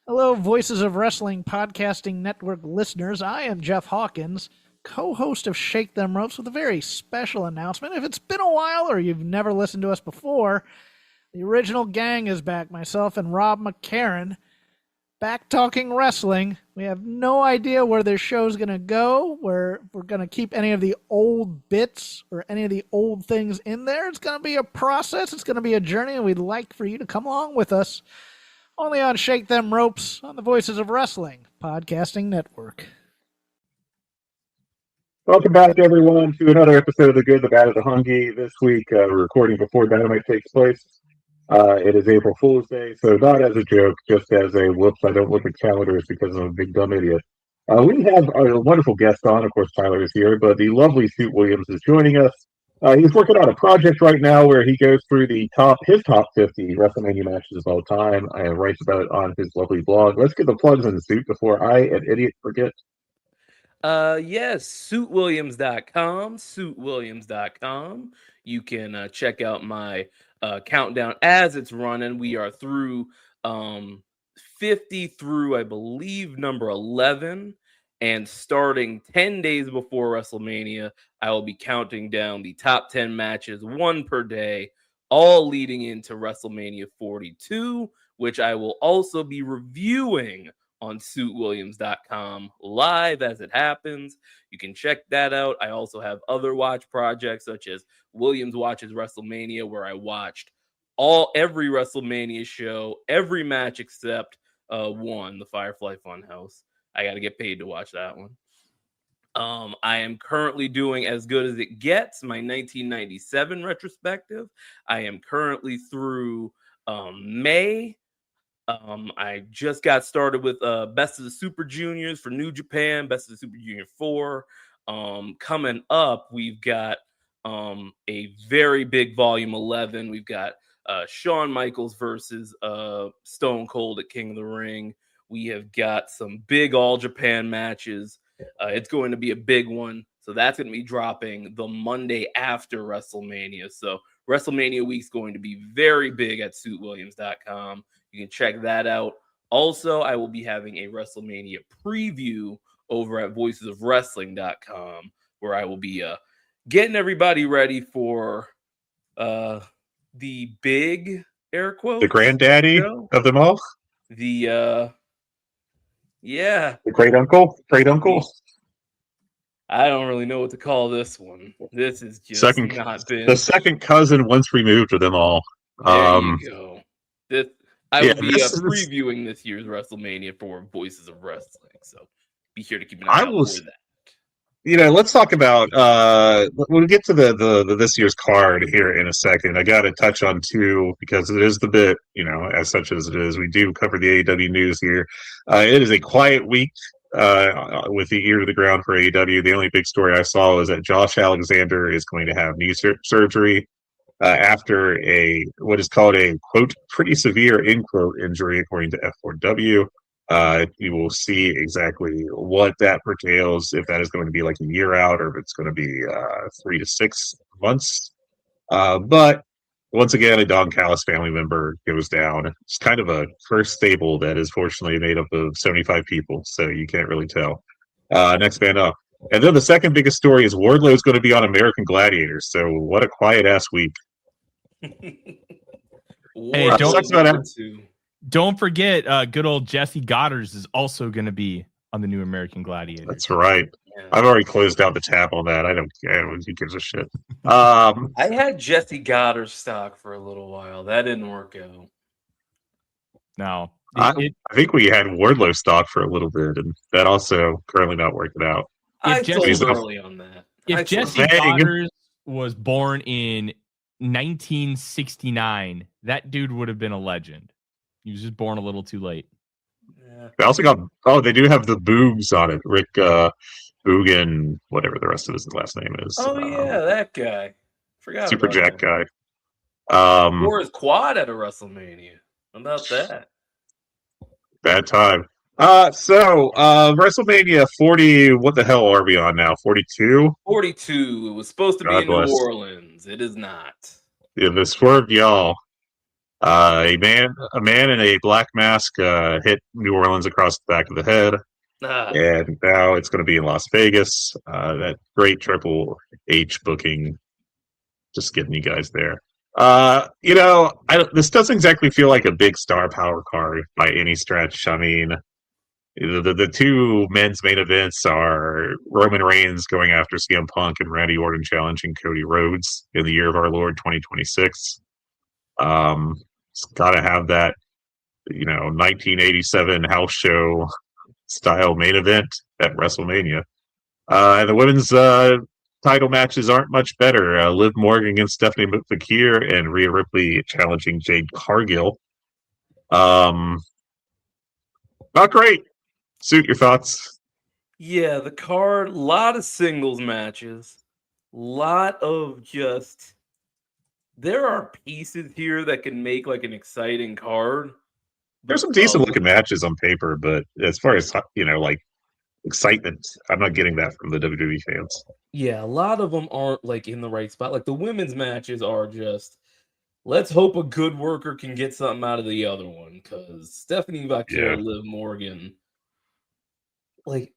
Hello, Voices of Wrestling Podcasting Network listeners. I am Jeff Hawkins, co-host of Shake Them Ropes, with a very special announcement. If it's been a while or you've never listened to us before, the original gang is back. Myself and Rob McCarran, back talking wrestling. We have no idea where this show's going to go, where we're going to keep any of the old bits or any of the old things in there. It's going to be a process. It's going to be a journey, and we'd like for you to come along with us. Only on Shake Them Ropes on the Voices of Wrestling Podcasting Network. Welcome back, everyone, to another episode of The Good, the Bad, and the Hungee. This week, we're recording before Dynamite takes place. It is April Fool's Day, so not as a joke, just as a whoops, I don't look at calendars because I'm a big dumb idiot. We have a wonderful guest on. Of course, Tyler is here, but the lovely Suit Williams is joining us. He's working on a project right now where he goes through his top 50 WrestleMania matches of all time and writes about it on his lovely blog. Let's get the plugs in the Suit before I, an idiot, forget. Yes, suitwilliams.com, suitwilliams.com. You can check out my countdown as it's running. We are through 50 through, I believe, number 11. And starting 10 days before WrestleMania, I will be counting down the top 10 matches, one per day, all leading into WrestleMania 42, which I will also be reviewing on suitwilliams.com live as it happens. You can check that out. I also have other watch projects such as Williams Watches WrestleMania, where I watched every WrestleMania show, every match except one, the Firefly Funhouse. I got to get paid to watch that one. I am currently doing As Good as It Gets, my 1997 retrospective. I am currently through May. I just got started with Best of the Super Juniors for New Japan, Best of the Super Junior 4. Coming up, we've got a very big Volume 11. We've got Shawn Michaels versus Stone Cold at King of the Ring. We have got some big All Japan matches. It's going to be a big one. So that's going to be dropping the Monday after WrestleMania. So WrestleMania week's going to be very big at suitwilliams.com. You can check that out. Also, I will be having a WrestleMania preview over at voicesofwrestling.com, where I will be getting everybody ready for the big, air quotes, The granddaddy of them all? The great uncle? I don't really know what to call this one. This is just the second cousin once removed of them all. There you go. I will be previewing this year's WrestleMania for Voices of Wrestling, so be sure to keep an eye out for that. Let's talk about we'll get to the this year's card here in a second. I got to touch on two because it is the bit, as such as it is. We do cover the AEW news here. It is a quiet week with the ear to the ground for AEW. The only big story I saw is that Josh Alexander is going to have knee surgery after what is called a, quote, pretty severe, end quote, injury, according to F4W. You will see exactly what that pertains, if that is going to be like a year out or if it's going to be 3 to 6 months. But once again, a Don Callis family member goes down. It's kind of a first stable that is fortunately made up of 75 people, so you can't really tell. Next man up. And then the second biggest story is Wardlow is going to be on American Gladiator. So what a quiet-ass week. Hey, don't forget, good old Jesse Goddard is also going to be on the new American Gladiator. That's right. Yeah. I've already closed out the tab on that. I don't care. Who gives a shit? I had Jesse Goddard stock for a little while. That didn't work out. No. I think we had Wardlow stock for a little bit, and that also currently not working out. I sold early on that. If Jesse Goddard was born in 1969, that dude would have been a legend. He was just born a little too late. Yeah. They also got they do have the Boogs on it. Rick Boogan, whatever the rest of his last name is. Oh yeah, that guy. Forgot Super Jack that guy. Or his quad at a WrestleMania. How about that? Bad time. So WrestleMania 40, what the hell are we on now? 42? 42. It was supposed to be in New Orleans. It is not. Yeah, the swerve, y'all. A man in a black mask hit New Orleans across the back of the head, and now it's going to be in Las Vegas. That great Triple H booking, just getting you guys there. This doesn't exactly feel like a big star power card by any stretch. I mean, the two men's main events are Roman Reigns going after CM Punk and Randy Orton challenging Cody Rhodes in the year of our Lord 2026. It's got to have that, 1987 house show style main event at WrestleMania. And the women's title matches aren't much better. Liv Morgan against Stephanie McFakir and Rhea Ripley challenging Jade Cargill. Not great. Suit, your thoughts? Yeah, the card, a lot of singles matches, lot of just. There are pieces here that can make like an exciting card. There's some decent looking matches on paper, but as far as like excitement, I'm not getting that from the WWE fans. Yeah, a lot of them aren't like in the right spot. Like the women's matches are just. Let's hope a good worker can get something out of the other one, because Stephanie Vakir, Liv Morgan. Like,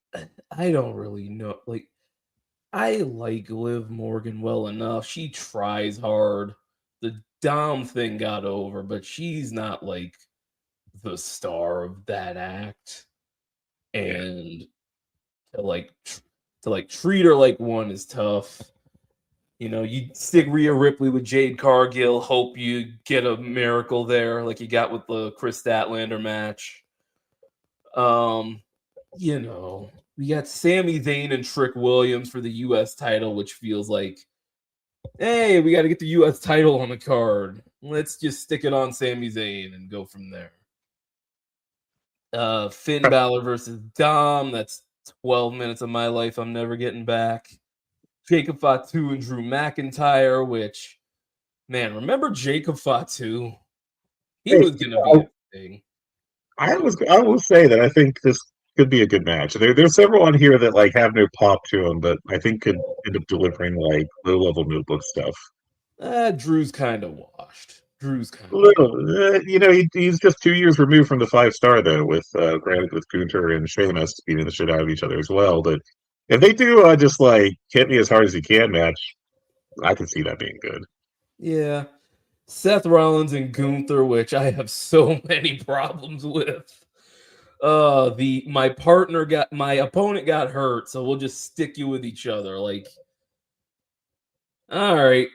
I don't really know. Like, I like Liv Morgan well enough. She tries hard. The Dom thing got over, but she's not like the star of that act. And to treat her like one is tough. You stick Rhea Ripley with Jade Cargill, hope you get a miracle there, like you got with the Chris Statlander match. We got Sami Zayn and Trick Williams for the U.S. title, which feels like, hey, we got to get the U.S. title on the card. Let's just stick it on Sami Zayn and go from there. Finn Balor versus Dom. That's 12 minutes of my life I'm never getting back. Jacob Fatu and Drew McIntyre, which, man, remember Jacob Fatu? He was going to be a thing. I will say that I think this could be a good match. There's several on here that like have no pop to them, but I think could end up delivering like low level notebook stuff. Drew's kind of washed. He's just 2 years removed from the 5-star though, with granted with Gunther and Sheamus beating the shit out of each other as well. But if they do just like hit me as hard as you can match, I can see that being good. Yeah. Seth Rollins and Gunther, which I have so many problems with. My opponent got hurt, so we'll just stick you with each other. Like, all right,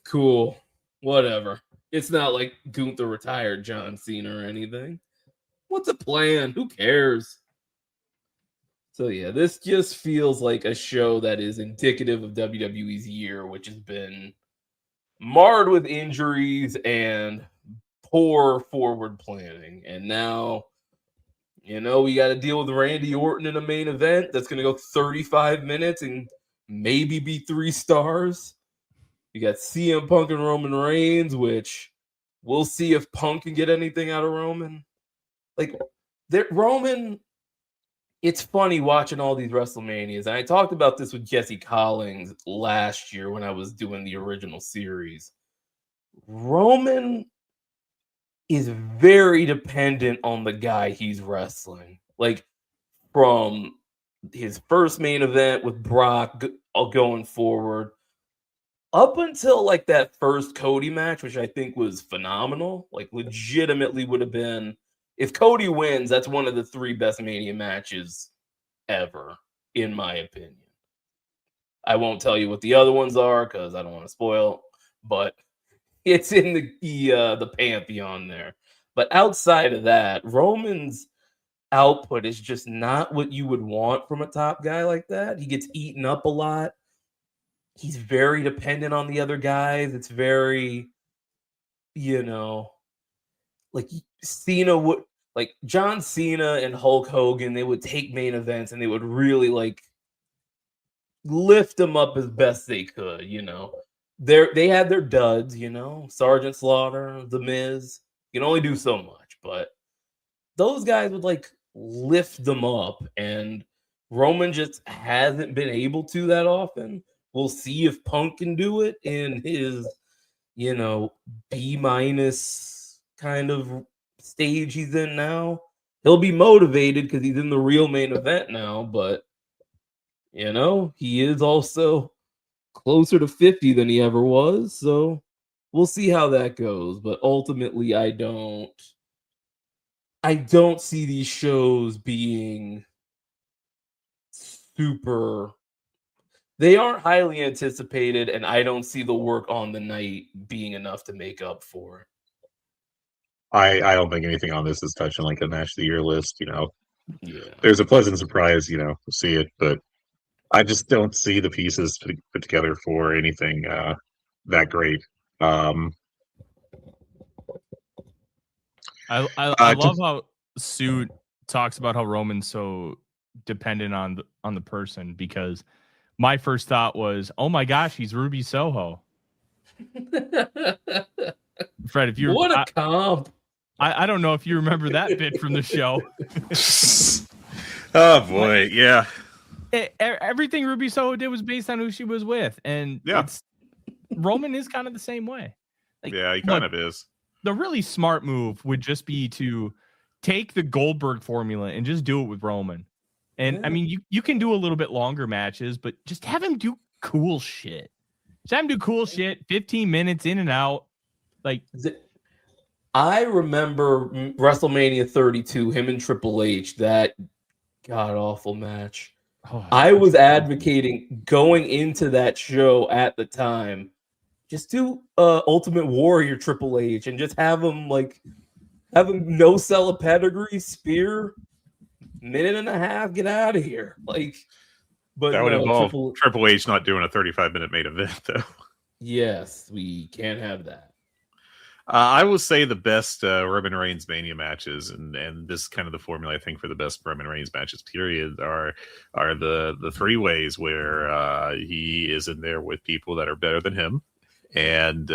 cool, whatever. It's not like Gunther retired John Cena or anything. What's the plan? Who cares? So yeah, this just feels like a show that is indicative of WWE's year, which has been marred with injuries and poor forward planning. And now, we got to deal with Randy Orton in a main event that's going to go 35 minutes and maybe be 3 stars. You got CM Punk and Roman Reigns, which we'll see if Punk can get anything out of Roman. Like, Roman, it's funny watching all these WrestleManias. And I talked about this with Jesse Collins last year when I was doing the original series. Roman is very dependent on the guy he's wrestling. Like, from his first main event with Brock going forward, up until like that first Cody match, which I think was phenomenal, like legitimately would have been, if Cody wins, that's one of the 3 best Mania matches ever, in my opinion. I won't tell you what the other ones are because I don't want to spoil, but it's in the pantheon there. But outside of that, Roman's output is just not what you would want from a top guy like that. He gets eaten up a lot. He's very dependent on the other guys. It's very, like Cena would, like John Cena and Hulk Hogan, they would take main events and they would really like lift them up as best they could, They had their duds, Sergeant Slaughter, The Miz. You can only do so much, but those guys would like lift them up, and Roman just hasn't been able to that often. We'll see if Punk can do it in his, B- kind of stage he's in now. He'll be motivated because he's in the real main event now, but he is also closer to 50 than he ever was. So we'll see how that goes. But ultimately, I don't see these shows being super. They aren't highly anticipated, and I don't see the work on the night being enough to make up for it. I don't think anything on this is touching like a match of the year list. Yeah, there's a pleasant surprise. To see it, but I just don't see the pieces put together for anything that great. I love how Suit talks about how Roman's so dependent on the person, because my first thought was, oh my gosh, he's Ruby Soho. Fred, if you what a comp. I don't know if you remember that bit from the show. Oh boy, yeah. Everything Ruby Soho did was based on who she was with, and Roman is kind of the same way. He kind of is. The really smart move would just be to take the Goldberg formula and just do it with Roman. And I mean, you can do a little bit longer matches, but just have him do cool shit. Just have him do cool shit, 15 minutes in and out. I remember WrestleMania 32, him and Triple H, that god-awful match. I was advocating going into that show at the time, just do Ultimate Warrior Triple H and just have him no sell a pedigree spear, minute and a half, get out of here. But that would involve Triple H not doing a 35-minute main event, though. Yes, we can't have that. I will say the best Roman Reigns Mania matches, and this is kind of the formula I think for the best Roman Reigns matches, period, are the three ways where he is in there with people that are better than him, and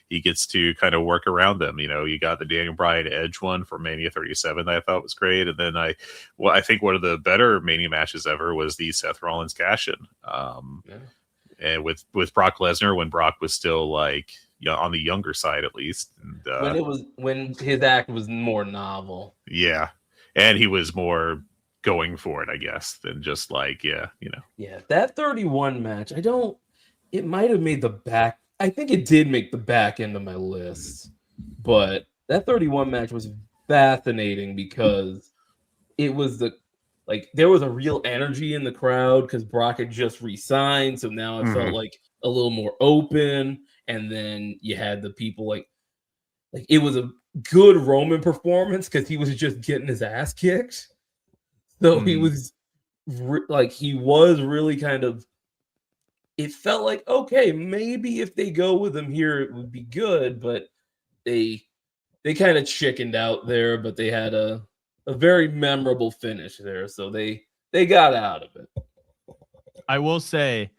he gets to kind of work around them. You got the Daniel Bryan Edge one for Mania 37 that I thought was great, and then I think one of the better Mania matches ever was the Seth Rollins cash-in, and with Brock Lesnar when Brock was still on the younger side, at least, and, when his act was more novel. Yeah, and he was more going for it, I guess, than just Yeah, that 31 match. It might have made the back. I think it did make the back end of my list, but that 31 match was fascinating because it was there was a real energy in the crowd because Brock had just re-signed, so now it felt like a little more open. And then you had the people it was a good Roman performance because he was just getting his ass kicked. So he was really kind of. It felt like, okay, maybe if they go with him here, it would be good. But they kind of chickened out there. But they had a very memorable finish there, so they got out of it. I will say,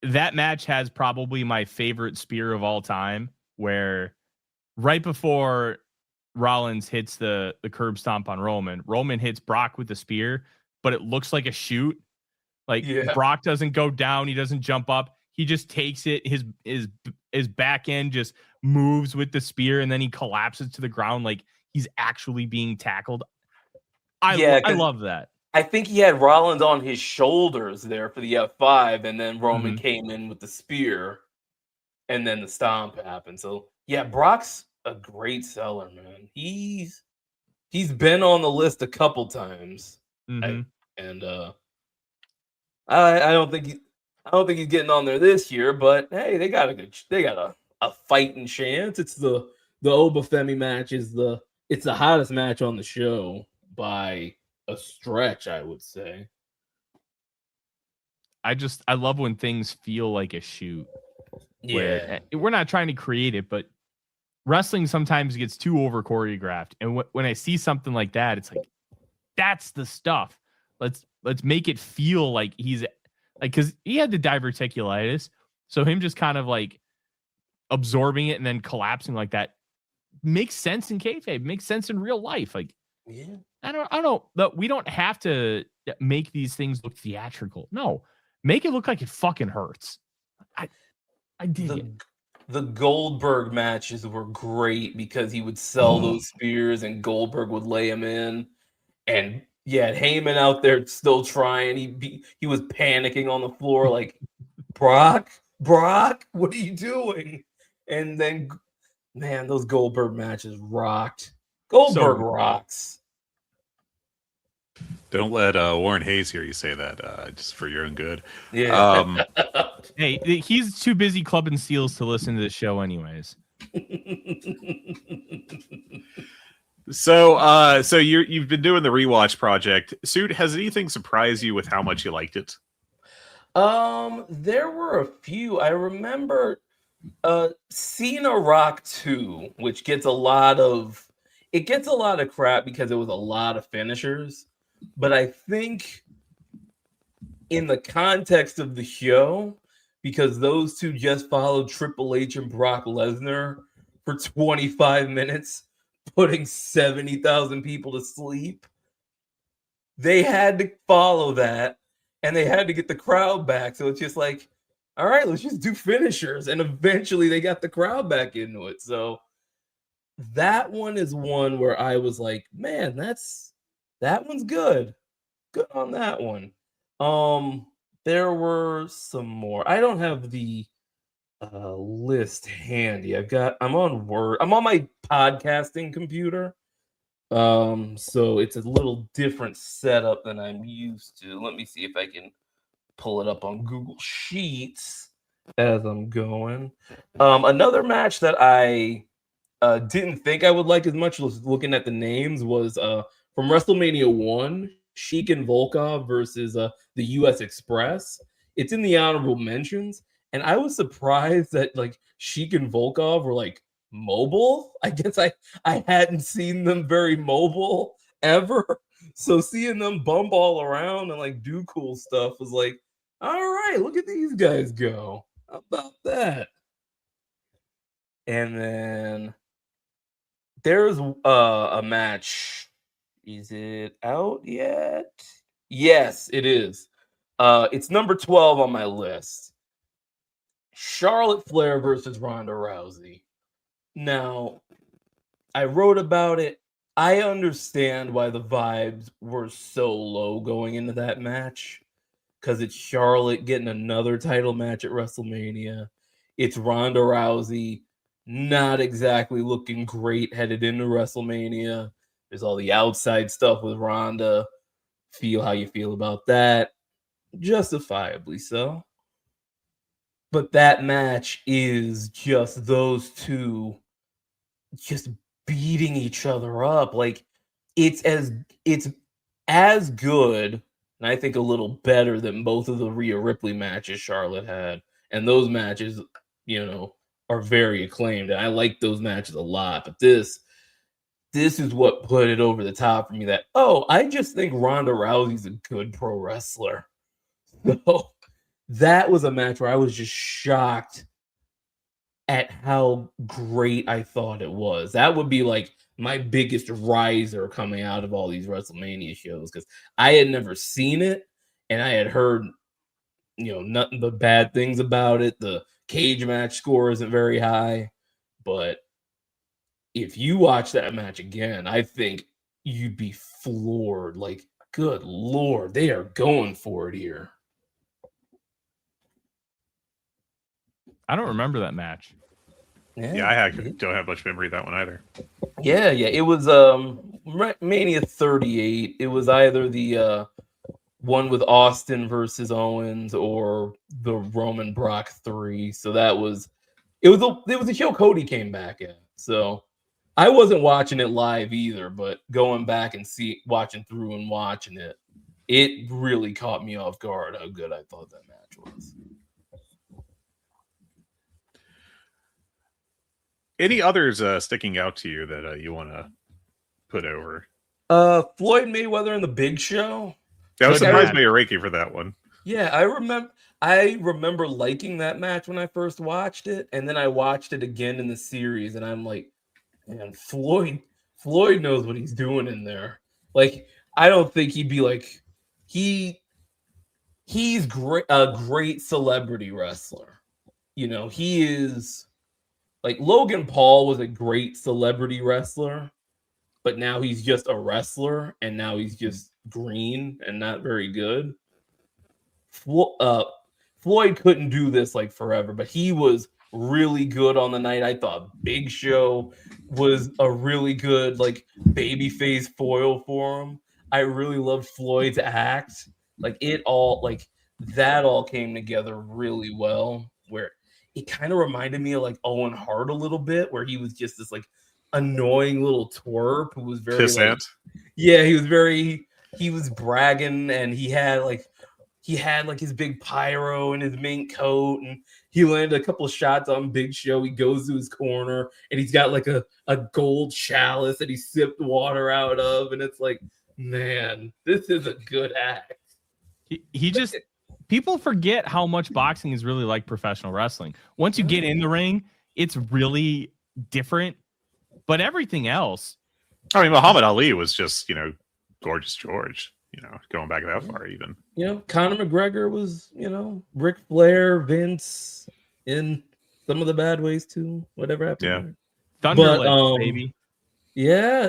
that match has probably my favorite spear of all time, where right before Rollins hits the curb stomp on Roman hits Brock with the spear, but it looks like a shoot. Brock doesn't go down. He doesn't jump up. He just takes it. His back end just moves with the spear, and then he collapses to the ground like he's actually being tackled. I love that. I think he had Rollins on his shoulders there for the F5, and then Roman came in with the spear, and then the stomp happened. So, yeah, Brock's a great seller, man. He's been on the list a couple times, I don't think he's getting on there this year. But hey, they got a fighting chance. It's the Obafemi match it's the hottest match on the show by a stretch, I would say. I love when things feel like a shoot. Yeah, we're not trying to create it, but wrestling sometimes gets too over choreographed. And when I see something like that, it's like, that's the stuff. Let's make it feel like he's because he had the diverticulitis, so him just kind of absorbing it and then collapsing like that makes sense in kayfabe, makes sense in real life. I don't know. We don't have to make these things look theatrical. No, make it look like it fucking hurts. I dig it. the Goldberg matches were great because he would sell those spears and Goldberg would lay him in. And yeah, Heyman out there still trying. He was panicking on the floor like, Brock, what are you doing? And then, man, those Goldberg matches rocked. Goldberg rocks. Don't let Warren Hayes hear you say that, just for your own good. Yeah. Hey, he's too busy clubbing seals to listen to the show anyways. So you've been doing the rewatch project. Suit, has anything surprised you with how much you liked it? There were a few. I remember Cena Rock 2, which gets a lot of crap because it was a lot of finishers. But I think in the context of the show, because those two just followed Triple H and Brock Lesnar for 25 minutes, putting 70,000 people to sleep, they had to follow that and they had to get the crowd back. So it's just like, all right, let's just do finishers. And eventually they got the crowd back into it. So that one is one where I was like, man, that one's good. Good on that one. There were some more. I don't have the list handy. I'm on Word. I'm on my podcasting computer. So it's a little different setup than I'm used to. Let me see if I can pull it up on Google Sheets as I'm going. Another match that I didn't think I would like as much, looking at the names, was from WrestleMania 1, Sheik and Volkov versus the US Express. It's in the honorable mentions, and I was surprised that like Sheik and Volkov were like mobile. I guess I hadn't seen them very mobile ever. So seeing them bump all around and like do cool stuff was like, all right, look at these guys go. How about that? And then there's a match. Is it out yet? Yes, it is. It's number 12 on my list. Charlotte Flair versus Ronda Rousey. Now, I wrote about it. I understand why the vibes were so low going into that match, because it's Charlotte getting another title match at WrestleMania. It's Ronda Rousey not exactly looking great headed into WrestleMania. There's all the outside stuff with Ronda. Feel how you feel about that. Justifiably so. But that match is just those two just beating each other up. Like it's as good, and I think a little better than both of the Rhea Ripley matches Charlotte had. And those matches, are very acclaimed. And I like those matches a lot. But this is what put it over the top for me, that, I just think Ronda Rousey's a good pro wrestler. So that was a match where I was just shocked at how great I thought it was. That would be like my biggest riser coming out of all these WrestleMania shows, because I had never seen it and I had heard, nothing but bad things about it. The cage match score isn't very high, but if you watch that match again, I think you'd be floored. Like, good Lord, they are going for it here. I don't remember that match. Yeah, I don't have much memory of that one either. Yeah. It was Mania 38. It was either the one with Austin versus Owens or the Roman Brock 3. So it was a show Cody came back in. So I wasn't watching it live either, but going back and watching through and watching it, it really caught me off guard how good I thought that match was. Any others sticking out to you that you want to put over? Floyd Mayweather and the Big Show. I was surprised by your ranking for that one. Yeah, I remember liking that match when I first watched it, and then I watched it again in the series, and I'm like, man, Floyd knows what he's doing in there. Like, I don't think he'd be like, he's a great celebrity wrestler. He is like Logan Paul was a great celebrity wrestler, but now he's just a wrestler, and now he's just green and not very good. Floyd couldn't do this like forever, but he was really good on the night. I thought Big Show was a really good like babyface foil for him. I really loved Floyd's act. Like that all came together really well. Where it kind of reminded me of like Owen Hart a little bit, where he was just this like annoying little twerp who was very like, yeah, he was bragging, and he had like his big pyro and his mink coat, and he landed a couple of shots on Big Show. He goes to his corner, and he's got like a gold chalice that he sipped water out of, and it's like, man, this is a good act. He just people forget how much boxing is really like professional wrestling. Once you get in the ring, it's really different. But everything else, I mean, Muhammad Ali was just, Gorgeous George, going back that far even. Conor McGregor was, Ric Flair, Vince, in some of the bad ways too. Whatever happened. Yeah. Thunderlips, baby. Yeah,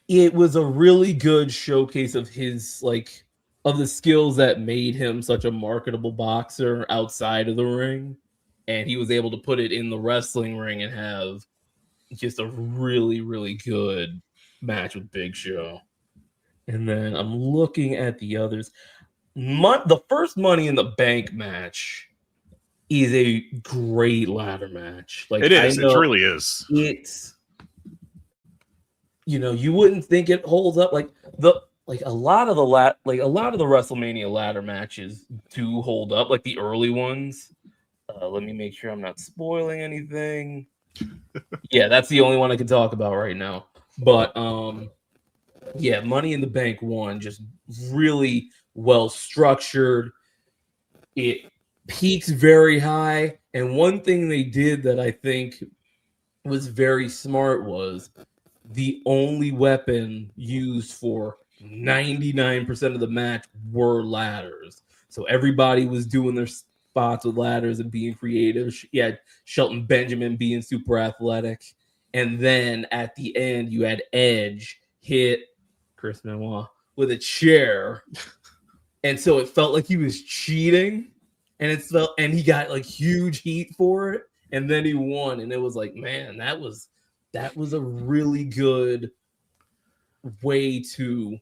it was a really good showcase of his of the skills that made him such a marketable boxer outside of the ring. And he was able to put it in the wrestling ring and have just a really, really good match with Big Show. And then I'm looking at the others. The first Money in the Bank match is a great ladder match. It is. It really is. It's, you wouldn't think it holds up. A lot of the WrestleMania ladder matches do hold up, like the early ones. Let me make sure I'm not spoiling anything. Yeah, that's the only one I can talk about right now. But yeah, Money in the Bank 1, just really well structured. It peaks very high. And one thing they did that I think was very smart was the only weapon used for 99% of the match were ladders. So everybody was doing their spots with ladders and being creative. You had Shelton Benjamin being super athletic. And then at the end, you had Edge hit Chris Benoit with a chair. And so it felt like he was cheating. And he got huge heat for it. And then he won. And it was like, man, that was a really good way to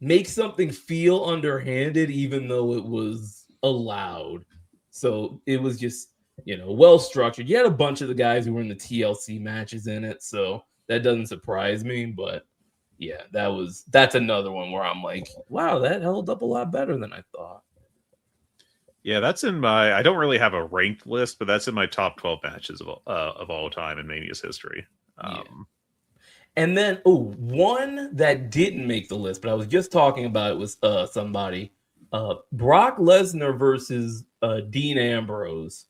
make something feel underhanded, even though it was allowed. So it was just, well structured. You had a bunch of the guys who were in the TLC matches in it, so that doesn't surprise me. But yeah, that's another one where I'm like, wow, that held up a lot better than I thought. Yeah, that's in my. I don't really have a ranked list, but that's in my top 12 matches of all time in Mania's history. Yeah. And then, one that didn't make the list, but I was just talking about it was somebody. Brock Lesnar versus Dean Ambrose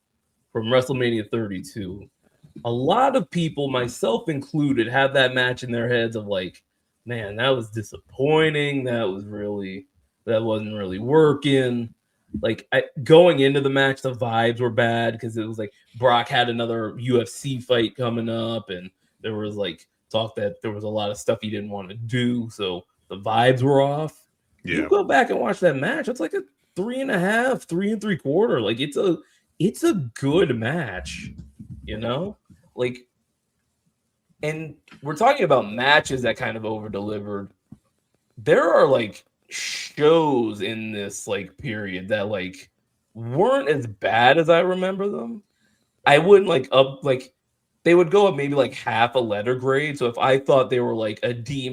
from WrestleMania 32. A lot of people, myself included, have that match in their heads of like, man, that was disappointing. That wasn't really working. Going into the match, the vibes were bad because it was like Brock had another UFC fight coming up, and there was talk that there was a lot of stuff he didn't want to do, so the vibes were off. Yeah. You go back and watch that match, it's like a 3.5, 3 3/4. It's a good match, and we're talking about matches that kind of over-delivered. There are shows in this period that weren't as bad as I remember them. I wouldn't they would go up maybe half a letter grade. So if I thought they were a D-,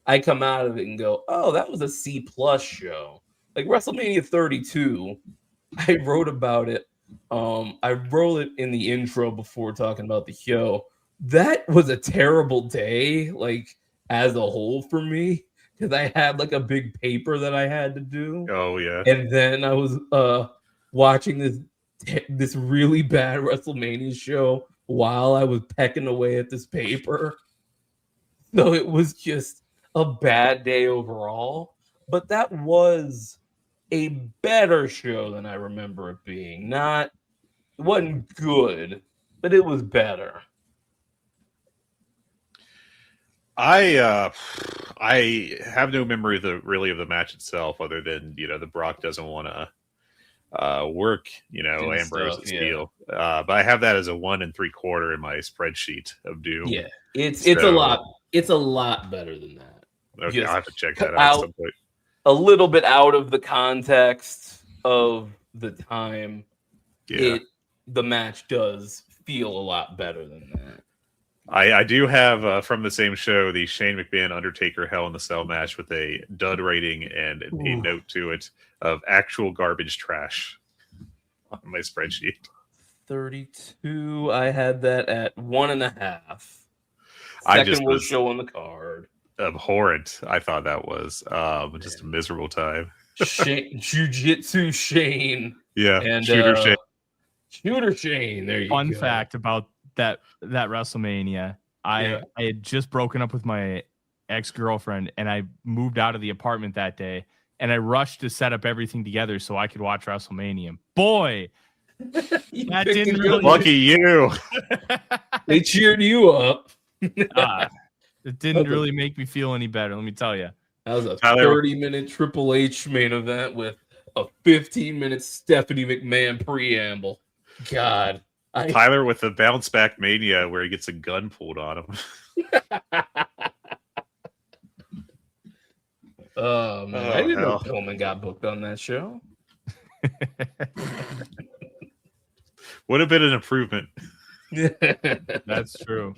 I come out of it and go, oh, that was a C+ show. WrestleMania 32, I wrote about it. I wrote it in the intro before talking about the show. That was a terrible day, as a whole for me, because I had a big paper that I had to do. Oh yeah. And then I was watching this really bad WrestleMania show while I was pecking away at this paper. So it was just a bad day overall. But that was a better show than I remember it being. Not It wasn't good, but it was better. I have no memory of the match itself, other than the Brock doesn't want to work Do Ambrose's stuff, yeah. heel, but I have that as a 1 3/4 in my spreadsheet of Doom. Yeah, it's a lot better than that. Okay, I'll have to check cut that out at out some point. a little bit out of the context of the time. Yeah, The match does feel a lot better than that. I do have from the same show the Shane McMahon Undertaker Hell in the Cell match with a dud rating and a note to it of actual garbage trash on my spreadsheet. 32. I had that at 1.5. I Second just worst was show on the card. abhorrent. I thought that was just a miserable time. Jiu-Jitsu Shane. Yeah, And Shooter Shane. Shooter Shane. There you go. Fun fact about that WrestleMania. I had just broken up with my ex-girlfriend, and I moved out of the apartment that day, and I rushed to set up everything together so I could watch WrestleMania. Boy, that didn't really... Lucky you. They cheered you up. It didn't really make me feel any better, let me tell you. That was a 30-minute Triple H main event with a 15-minute Stephanie McMahon preamble. God. Tyler with the bounce back mania where he gets a gun pulled on him. Oh, man. I didn't know Pillman got booked on that show. Would have been an improvement. That's true.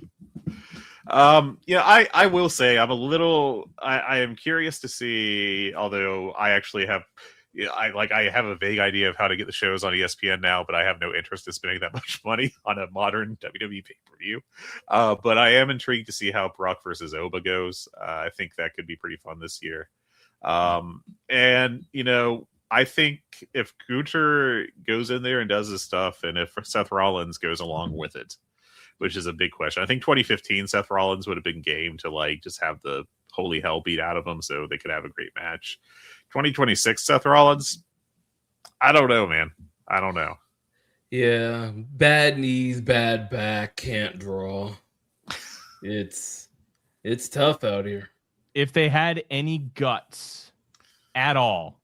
I will say I'm a little I am curious to see, although I actually have I have a vague idea of how to get the shows on ESPN now, but I have no interest in spending that much money on a modern WWE pay-per-view. But I am intrigued to see how Brock versus Oba goes. I think that could be pretty fun this year. And I think if Gunther goes in there and does his stuff, and if Seth Rollins goes along with it, which is a big question. I think 2015 Seth Rollins would have been game to just have the holy hell beat out of him so they could have a great match. 2026 Seth Rollins, I don't know, man. I don't know. Yeah, bad knees, bad back, can't draw. It's tough out here. If they had any guts at all,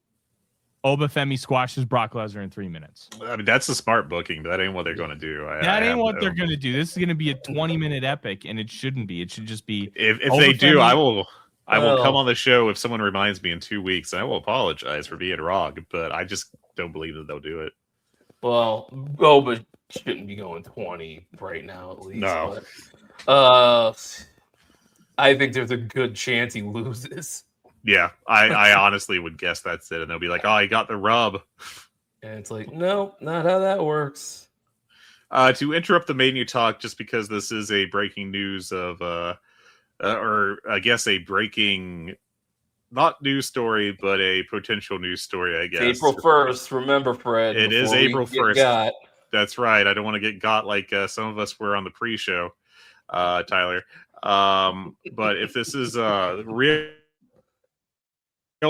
Obafemi squashes Brock Lesnar in 3 minutes. I mean, that's a smart booking, but that ain't what they're going to do. That ain't what they're going to do. This is going to be a 20-minute epic, and it shouldn't be. It should just be... If they do, I will come on the show if someone reminds me in 2 weeks, and I will apologize for being wrong, but I just don't believe that they'll do it. Well, Oba shouldn't be going 20 right now, at least. No. But, I think there's a good chance he loses. Yeah, I honestly would guess that's it. And they'll be like, oh, he got the rub. And it's like, no, not how that works. To interrupt the Mania talk, just because this is a breaking news of, or I guess a breaking, not news story, but a potential news story, I guess. April 1st, remember, Fred. It is April 1st. That's right. I don't want to get got like some of us were on the pre-show, Tyler. But if this is real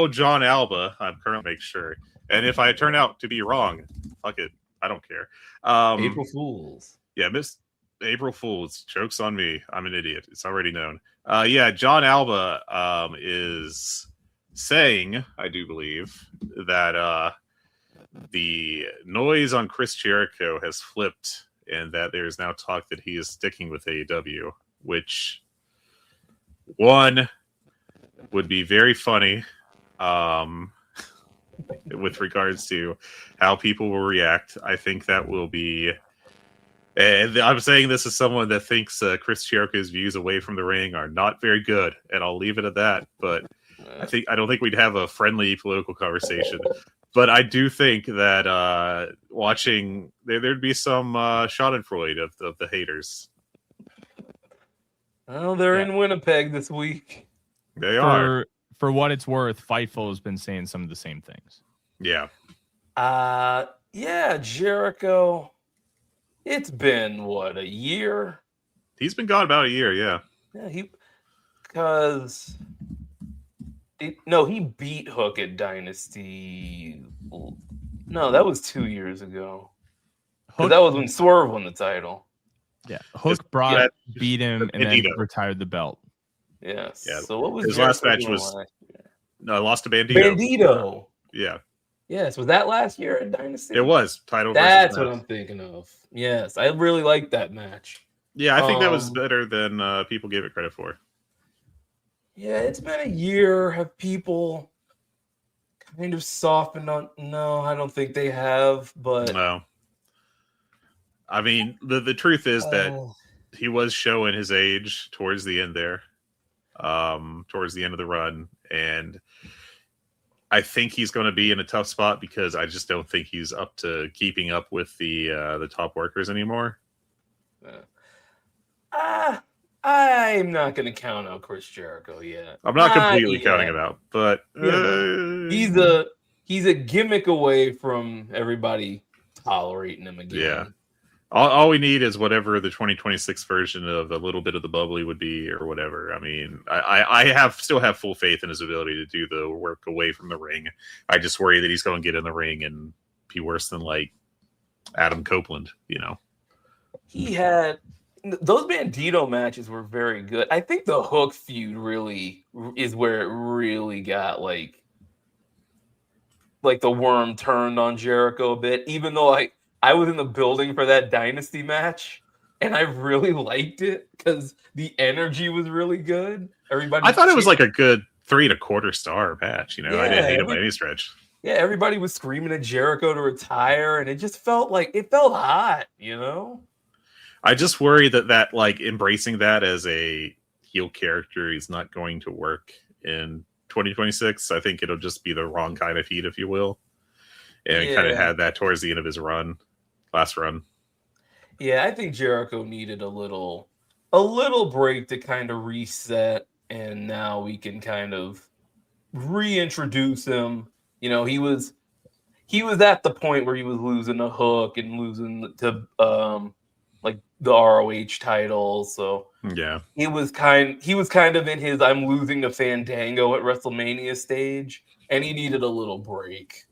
John Alba, I'm currently make sure. And if I turn out to be wrong, fuck it. I don't care. April Fools. Yeah, Miss April Fools. Joke's on me. I'm an idiot. It's already known. John Alba is saying, I do believe, that the noise on Chris Jericho has flipped and that there is now talk that he is sticking with AEW, which, one, would be very funny with regards to how people will react. I think that will be... And I'm saying this as someone that thinks Chris Jericho's views away from the ring are not very good, and I'll leave it at that. But I don't think we'd have a friendly political conversation. But I do think that watching there'd be some Schadenfreude of the haters. Well, they're in Winnipeg this week. They are. For what it's worth, Fightful has been saying some of the same things. Yeah. Jericho. It's been a year? He's been gone about a year, yeah. Yeah, he beat Hook at Dynasty. No, that was 2 years ago. Because that was when Swerve won the title. Yeah, Hook beat him, and then retired the belt. Yes. Yeah. So what was his Jericho last match doing was last year? no, lost to Bandito. Bandito. Yeah. Yes. Was that last year at Dynasty? It was title. That's versus what I'm thinking of. Yes, I really liked that match. Yeah, I think that was better than people gave it credit for. Yeah, it's been a year. Have people kind of softened on? No, I don't think they have. But no, I mean the truth is that he was showing his age towards the end there, towards the end of the run, and I think he's going to be in a tough spot because I just don't think he's up to keeping up with the top workers anymore. I'm not going to count out Chris Jericho yet. I'm not completely counting him out, but he's a gimmick away from everybody tolerating him again. Yeah. All we need is whatever the 2026 version of a little bit of the bubbly would be, or whatever. I mean, I still have full faith in his ability to do the work away from the ring. I just worry that he's going to get in the ring and be worse than like Adam Copeland. He had those Bandito matches were very good. I think the Hook feud really is where it really got like the worm turned on Jericho a bit. Even though I was in the building for that Dynasty match, and I really liked it because the energy was really good. I thought it was like a good 3 1/4 star match. I didn't hate it by any stretch. Yeah, everybody was screaming at Jericho to retire, and it just felt hot. I just worry that like embracing that as a heel character is not going to work in 2026. I think it'll just be the wrong kind of heat, if you will. And he kind of had that towards the end of his last run. Yeah, I think Jericho needed a little break to kind of reset, and now we can kind of reintroduce him. He was at the point where he was losing a Hook and losing to like the ROH title. So yeah, he was kind of in his I'm losing a Fandango at WrestleMania stage, and he needed a little break.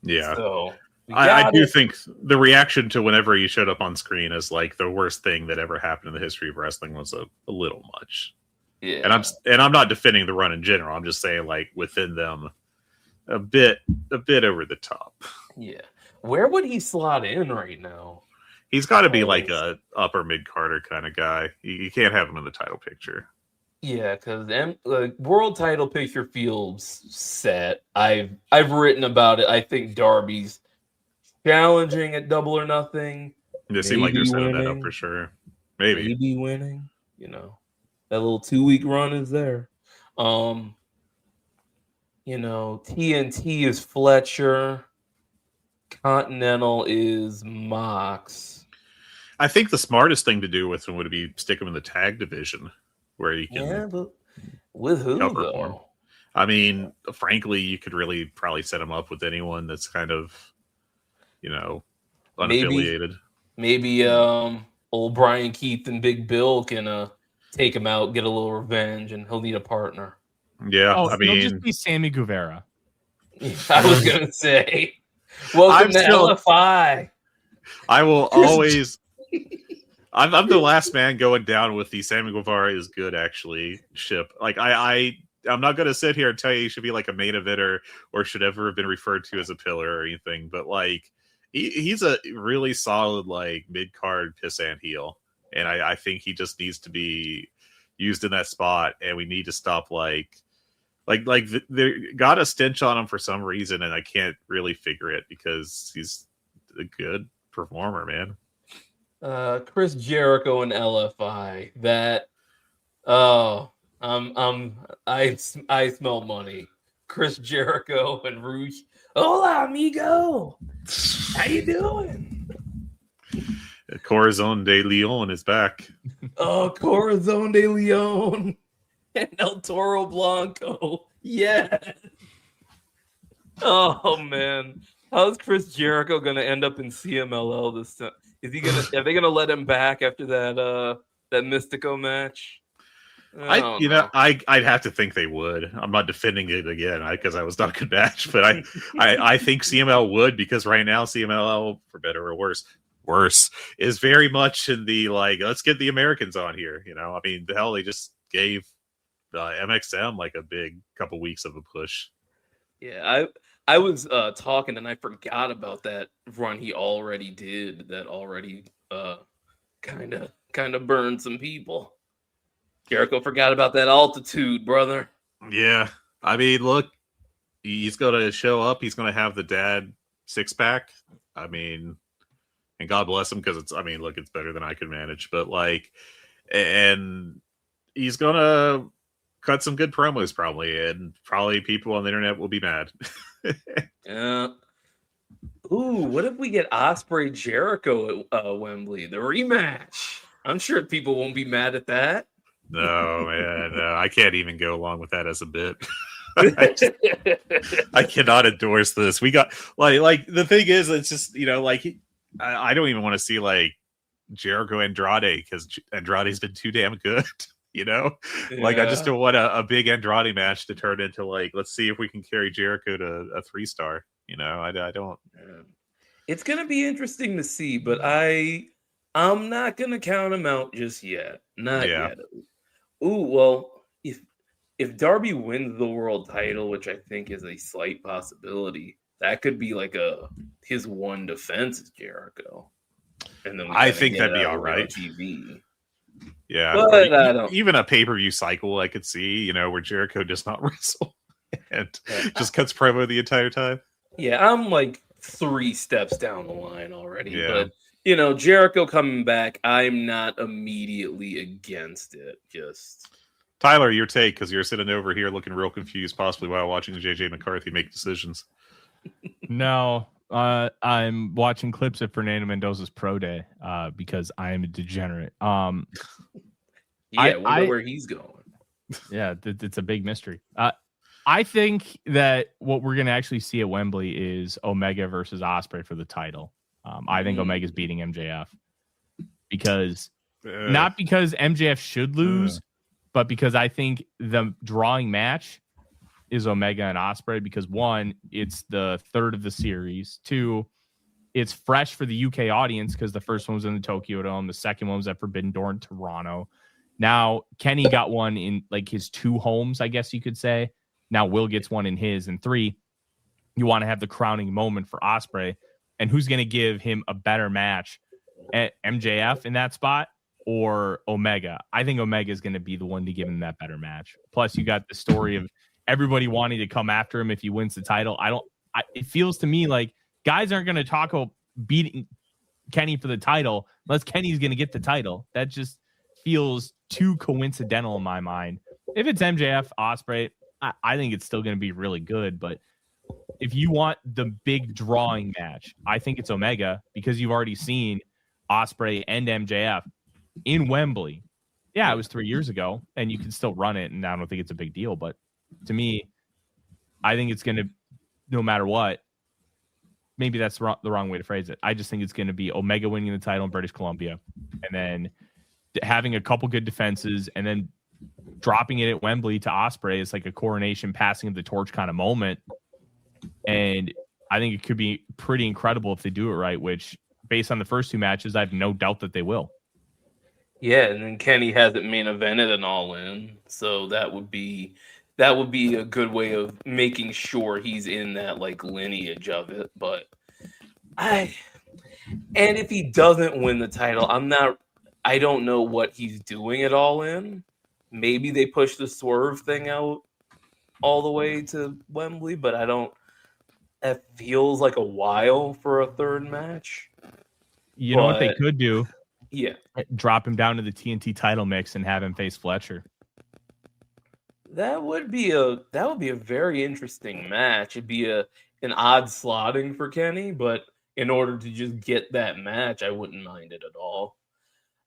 Yeah. So I do think the reaction to whenever he showed up on screen as like the worst thing that ever happened in the history of wrestling was a little much. Yeah. And I'm not defending the run in general. I'm just saying like within them a bit over the top. Yeah. Where would he slot in right now? He's got to be like a upper mid Carter kind of guy. You can't have him in the title picture. Yeah, because world title picture feels set. I've written about it. I think Darby's challenging at Double or Nothing. It seemed like you're setting that up for sure. Maybe winning. That little 2-week run is there. TNT is Fletcher. Continental is Mox. I think the smartest thing to do with him would be stick him in the tag division where he can. Yeah, but with who though? I mean, frankly, you could really probably set him up with anyone that's kind of, unaffiliated. Maybe old Brian Keith and Big Bill can take him out, get a little revenge, and he'll need a partner. Yeah, I mean, it'll just be Sammy Guevara. I was gonna say, welcome to LFI. I will always. I'm the last man going down with the Sammy Guevara is good actually ship. Like I'm not gonna sit here and tell you he should be like a main eventer or should ever have been referred to as a pillar or anything, but like he's a really solid like mid card pissant heel, and I think he just needs to be used in that spot, and we need to stop they got a stench on him for some reason, and I can't really figure it because he's a good performer, man. Chris Jericho and LFI. I smell money. Chris Jericho and Rouge. Hola, amigo. How you doing? Corazon de Leon is back. Oh, Corazon de Leon and El Toro Blanco. Yeah. Oh man, how's Chris Jericho gonna end up in CMLL this time? Are they gonna let him back after that Mystico match? I'd have to think they would. I'm not defending it again because I was not a good match, but I think CML would, because right now CMLL, for better or worse, worse, is very much in the like, let's get the Americans on here. I mean, the hell, they just gave MXM like a big couple weeks of a push. Yeah, I was talking and I forgot about that run he already did. That already kind of burned some people. Jericho forgot about that altitude, brother. Yeah, I mean, look, he's going to show up. He's going to have the dad 6-pack. I mean, and God bless him, because look, it's better than I can manage. But like, and he's going to cut some good promos probably, and probably people on the internet will be mad. Yeah. Ooh, what if we get Ospreay Jericho at Wembley, the rematch? I'm sure people won't be mad at that. No, man, no, I can't even go along with that as a bit. I cannot endorse this. We got like the thing is, it's just like I don't even want to see like Jericho Andrade, because Andrade's been too damn good. Like I just don't want a big Andrade match to turn into like, let's see if we can carry Jericho to a 3-star. I don't. It's gonna be interesting to see, but I'm not gonna count him out just yet. Not yet. Ooh, well, if Darby wins the world title, which I think is a slight possibility, that could be like his one defense is Jericho, and then I think that'd be all right. TV. Yeah, but I don't. Even a pay-per-view cycle, I could see, where Jericho does not wrestle and just cuts promo the entire time. Yeah, I'm like 3 steps down the line already. Yeah. But Jericho coming back, I'm not immediately against it. Just Tyler, your take, because you're sitting over here looking real confused, possibly while watching JJ McCarthy make decisions. No, I'm watching clips of Fernando Mendoza's pro day because I am a degenerate. Wonder where he's going. Yeah, it's a big mystery. I think that what we're going to actually see at Wembley is Omega versus Ospreay for the title. I think Omega's beating MJF because not because MJF should lose, but because I think the drawing match is Omega and Ospreay, because 1, it's the 3rd of the series. 2, it's fresh for the UK audience because the first one was in the Tokyo Dome. The second one was at Forbidden Door in Toronto. Now Kenny got one in like his 2 homes, I guess you could say. Now Will gets one in his. And 3, you want to have the crowning moment for Ospreay. And who's going to give him a better match, at MJF in that spot or Omega? I think Omega is going to be the one to give him that better match. Plus, you got the story of everybody wanting to come after him if he wins the title. It feels to me like guys aren't going to talk about beating Kenny for the title unless Kenny's going to get the title. That just feels too coincidental in my mind. If it's MJF, Ospreay, I think it's still going to be really good. But if you want the big drawing match, I think it's Omega, because you've already seen Ospreay and MJF in Wembley. Yeah, it was 3 years ago, and you can still run it, and I don't think it's a big deal. But to me, I think it's going to, no matter what, maybe that's the wrong way to phrase it. I just think it's going to be Omega winning the title in British Columbia, and then having a couple good defenses, and then dropping it at Wembley to Ospreay is like a coronation, passing of the torch kind of moment. And I think it could be pretty incredible if they do it right, which, based on the first 2 matches, I have no doubt that they will. Yeah, and then Kenny hasn't main evented an All In, so that would be a good way of making sure he's in that like lineage of it. But and if he doesn't win the title, I don't know what he's doing at All In. Maybe they push the Swerve thing out all the way to Wembley, but it feels like a while for a 3rd match. You know what they could do? Yeah. Drop him down to the TNT title mix and have him face Fletcher. That would be a very interesting match. It'd be an odd slotting for Kenny, but in order to just get that match, I wouldn't mind it at all.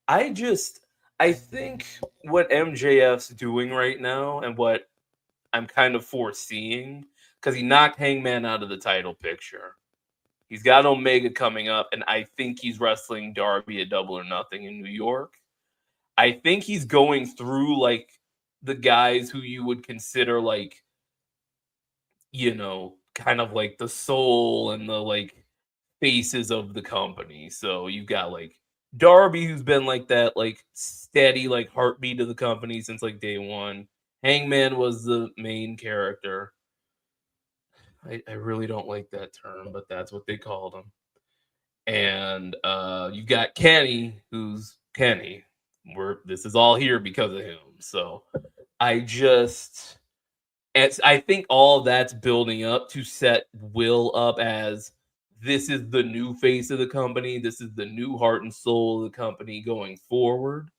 I think what MJF's doing right now, and what I'm kind of foreseeing, because he knocked Hangman out of the title picture. He's got Omega coming up, and I think he's wrestling Darby at Double or Nothing in New York. I think he's going through like the guys who you would consider like, kind of like the soul and the like faces of the company. So you've got like Darby, who's been like that, like steady, like heartbeat of the company since like day one. Hangman was the main character. I really don't like that term, but that's what they called him. And you've got Kenny, who's Kenny. This is all here because of him. So I think all that's building up to set Will up as this is the new face of the company. This is the new heart and soul of the company going forward.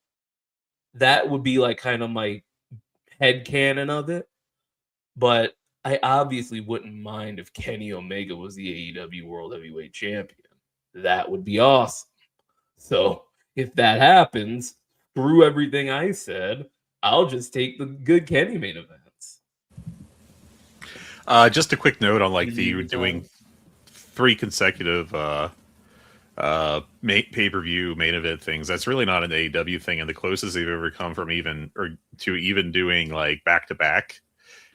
That would be like kind of my headcanon of it. But I obviously wouldn't mind if Kenny Omega was the AEW World Heavyweight Champion. That would be awesome. So if that happens, through everything I said, I'll just take the good Kenny main events. Just a quick note on like the doing 3 consecutive pay-per-view main event things. That's really not an AEW thing, and the closest they've ever come from even doing like back-to-back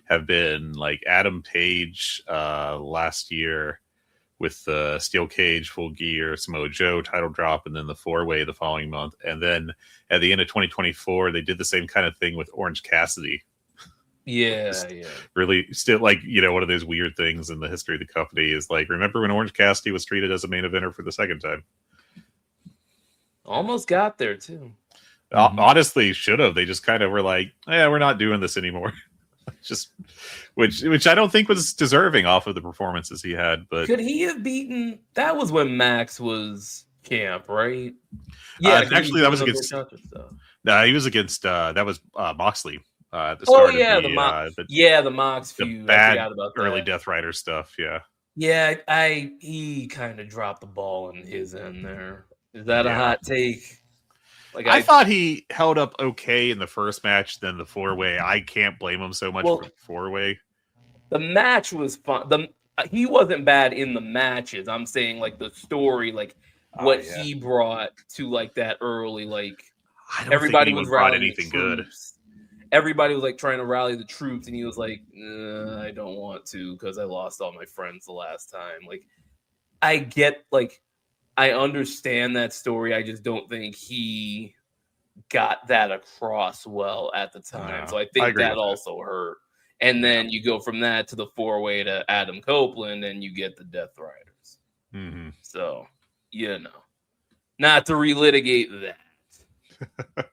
have been like Adam Page last year with the Steel Cage, Full Gear, Samoa Joe title drop, and then the 4-way the following month. And then at the end of 2024, they did the same kind of thing with Orange Cassidy. Yeah. Really, still like, one of those weird things in the history of the company is like, remember when Orange Cassidy was treated as a main eventer for the second time? Almost got there too. Honestly, should have. They just kind of were like, yeah, we're not doing this anymore. Just which I don't think was deserving off of the performances he had. But could he have beaten? That was when Max was champ, right? Yeah, actually, that was against. No, he was against. That was Moxley. At the start of the Mox feud. Bad I forgot about early Death Rider stuff. Yeah, he kind of dropped the ball in his end there. Is that a hot take? Like I thought he held up okay in the first match, then the 4-way. I can't blame him so much for the 4-way. The match was fun. He wasn't bad in the matches. I'm saying like the story, like what he brought to like that early, like I don't everybody think was brought anything good. Everybody was like trying to rally the troops, and he was like, I don't want to because I lost all my friends the last time. Like I understand that story. I just don't think he got that across well at the time. So I think that also hurt. And then you go from that to the 4-way to Adam Copeland, and you get the Death Riders. Mm-hmm. So, not to relitigate that.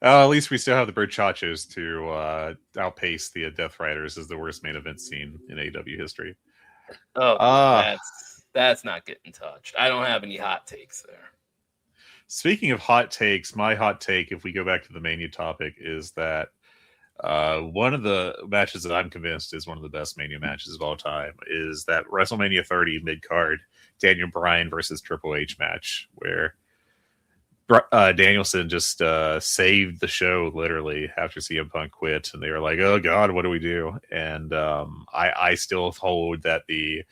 At least we still have the Burchachos to outpace the Death Riders as the worst main event scene in AEW history. That's not getting touched. I don't have any hot takes there. Speaking of hot takes, my hot take, if we go back to the Mania topic, is that one of the matches that I'm convinced is one of the best Mania matches of all time is that WrestleMania 30 mid-card Daniel Bryan versus Triple H match, where Danielson just saved the show literally after CM Punk quit, and they were like, oh God, what do we do? And I still hold that the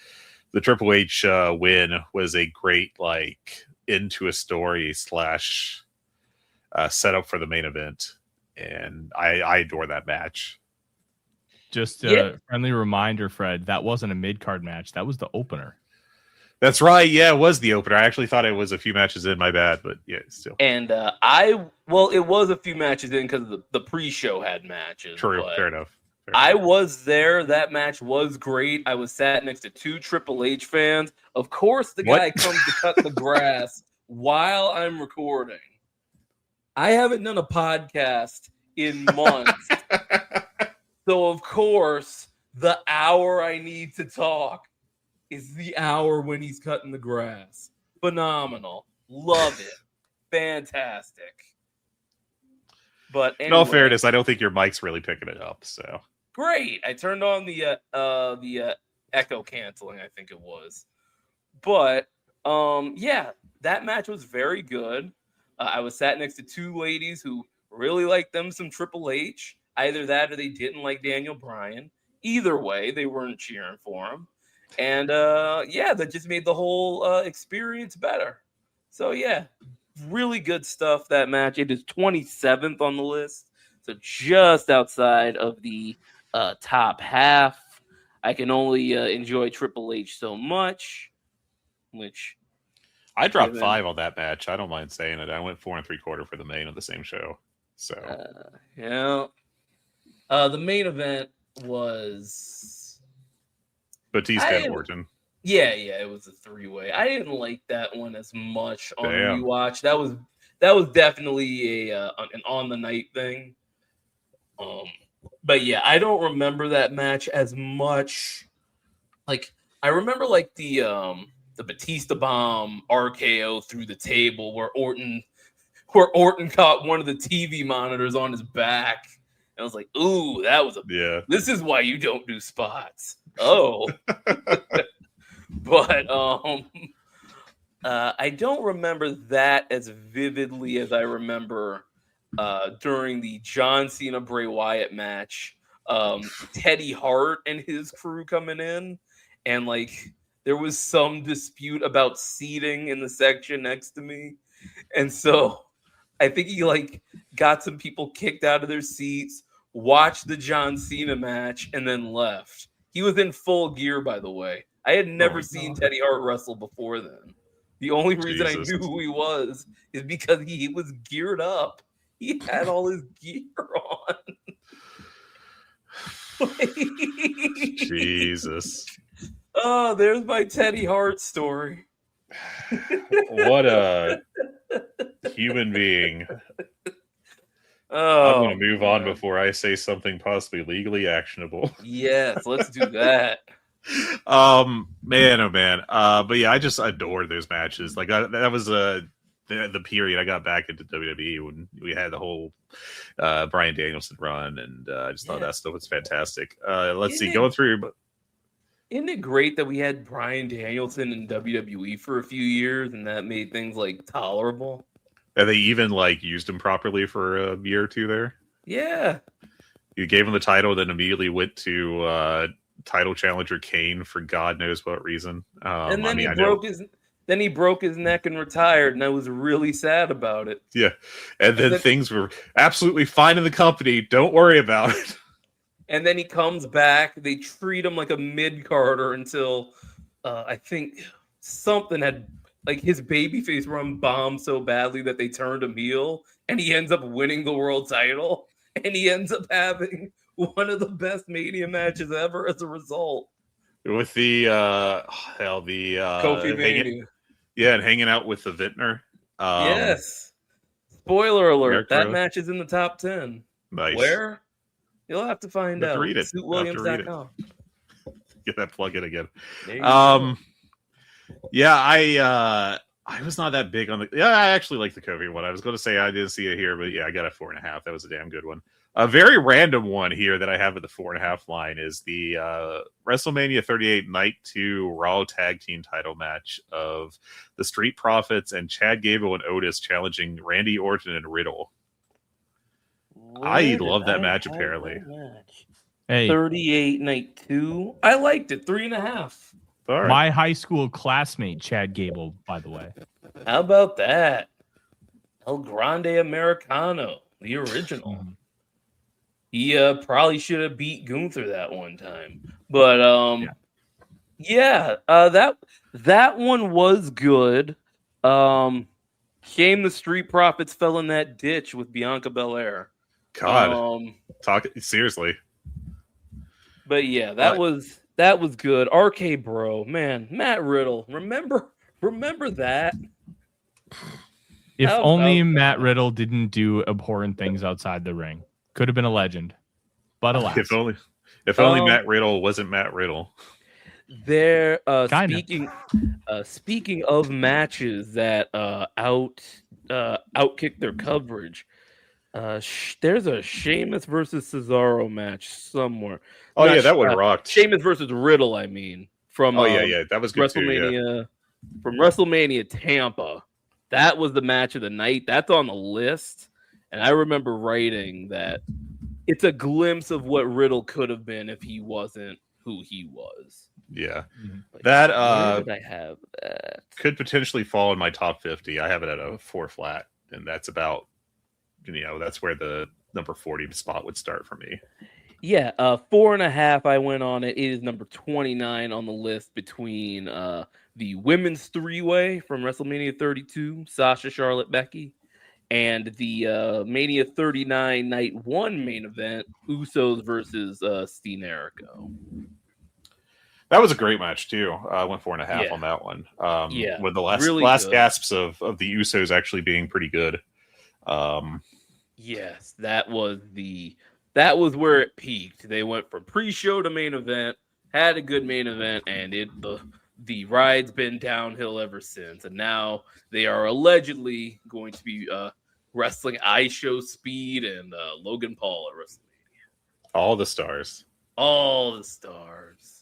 Triple H win was a great into a story / setup for the main event, and I adore that match. Just a friendly reminder, Fred, that wasn't a mid-card match. That was the opener. That's right. Yeah, it was the opener. I actually thought it was a few matches in. My bad, but still. And it was a few matches in because the pre-show had matches. True, fair enough. I was there. That match was great. I was sat next to 2 Triple H fans. Of course, the guy comes to cut the grass while I'm recording. I haven't done a podcast in months. So, of course, the hour I need to talk is the hour when he's cutting the grass. Phenomenal. Love it. Fantastic. But anyway, in all fairness, I don't think your mic's really picking it up. So great. I turned on the echo canceling, I think it was. But that match was very good. I was sat next to 2 ladies who really liked them some Triple H. Either that or they didn't like Daniel Bryan. Either way, they weren't cheering for him. And that just made the whole experience better. So really good stuff, that match. It is 27th on the list, so just outside of the top half. I can only enjoy Triple H so much. which I dropped given- 5 on that match. I don't mind saying it. I went 4 3/4 for the main of the same show. So the main event was Batista and Orton. Yeah, it was a 3-way. I didn't like that one as much on Damn. rewatch. That was definitely an on the night thing. But yeah, I don't remember that match as much. Like I remember like the Batista bomb RKO through the table where Orton caught one of the TV monitors on his back. And I was like, ooh, that was this is why you don't do spots. Oh. But I don't remember that as vividly as I remember during the John Cena Bray Wyatt match. Teddy Hart and his crew coming in, and like there was some dispute about seating in the section next to me, and so I think he like got some people kicked out of their seats, watched the John Cena match, and then left. He was in full gear, by the way. I had never seen Teddy Hart wrestle before then. The only reason I knew who he was is because he was geared up. He had all his gear on. Jesus. Oh, there's my Teddy Hart story. What a human being. Oh, I'm going to move on before I say something possibly legally actionable. Yes, let's do that. Man, oh man. But yeah, I just adore those matches. Like that was the period I got back into WWE when we had the whole Bryan Danielson run, and I just thought that stuff was fantastic. Let's see, going through. But isn't it great that we had Bryan Danielson in WWE for a few years, and that made things like tolerable? And they even like used him properly for a year or two there. Yeah, you gave him the title, then immediately went to title challenger Kane for God knows what reason. And then he broke his neck and retired, and I was really sad about it. Yeah, and then things were absolutely fine in the company. Don't worry about it. And then he comes back. They treat him like a mid-carder until I think something had, like, his babyface run bombed so badly that they turned him heel, and he ends up winning the world title, and he ends up having one of the best Mania matches ever as a result. With the Kofi Mania. And hanging out with the Vintner. Yes. Spoiler alert. That Crow. match is in the top 10. Nice. Where? You'll have to find out. Read it. SuitWilliams.com. Get that plug in again. There you go. Yeah, I was not that big on the. Yeah, I actually like the Kofi one. I was going to say I didn't see it here, but yeah, I got a 4.5. That was a damn good one. A very random one here that I have at the 4.5 line is the WrestleMania 38 Night 2 Raw Tag Team title match of the Street Profits and Chad Gable and Otis challenging Randy Orton and Riddle. I love that match, apparently. Hey, 38 Night 2. I liked it. 3.5. All right. My high school classmate, Chad Gable, by the way. How about that? El Grande Americano, the original. He probably should have beat Gunther that one time. But that one was good. Shame the Street Profits fell in that ditch with Bianca Belair. God, talk seriously. But yeah, that was good. RK Bro, man, Matt Riddle. Remember that? If only Matt Riddle didn't do abhorrent things outside the ring. Could have been a legend. But alas. If only Matt Riddle wasn't Matt Riddle. There speaking of matches that outkick their coverage. There's a Sheamus versus Cesaro match somewhere. Oh, yeah, that one rocked. Sheamus versus Riddle, I mean. From that was good WrestleMania, from WrestleMania Tampa. That was the match of the night. That's on the list. And I remember writing that it's a glimpse of what Riddle could have been if he wasn't who he was. Yeah. Like, that where did I have that? Could potentially fall in my top 50. I have it at a 4 flat, and that's about, that's where the number 40 spot would start for me. Yeah, 4.5. I went on it. It is number 29 on the list between the women's three-way from WrestleMania 32, Sasha, Charlotte, Becky, and the Mania 39 Night 1 main event, Usos versus Steen Jericho. That was a great match too. I went 4.5 Yeah. on that one. Yeah, With the really last good. gasps of the Usos actually being pretty good. Yes, that was where it peaked. They went from pre-show to main event, had a good main event, and the ride's been downhill ever since. And now they are allegedly going to be wrestling iShow Speed and Logan Paul at WrestleMania. All the stars. All the stars.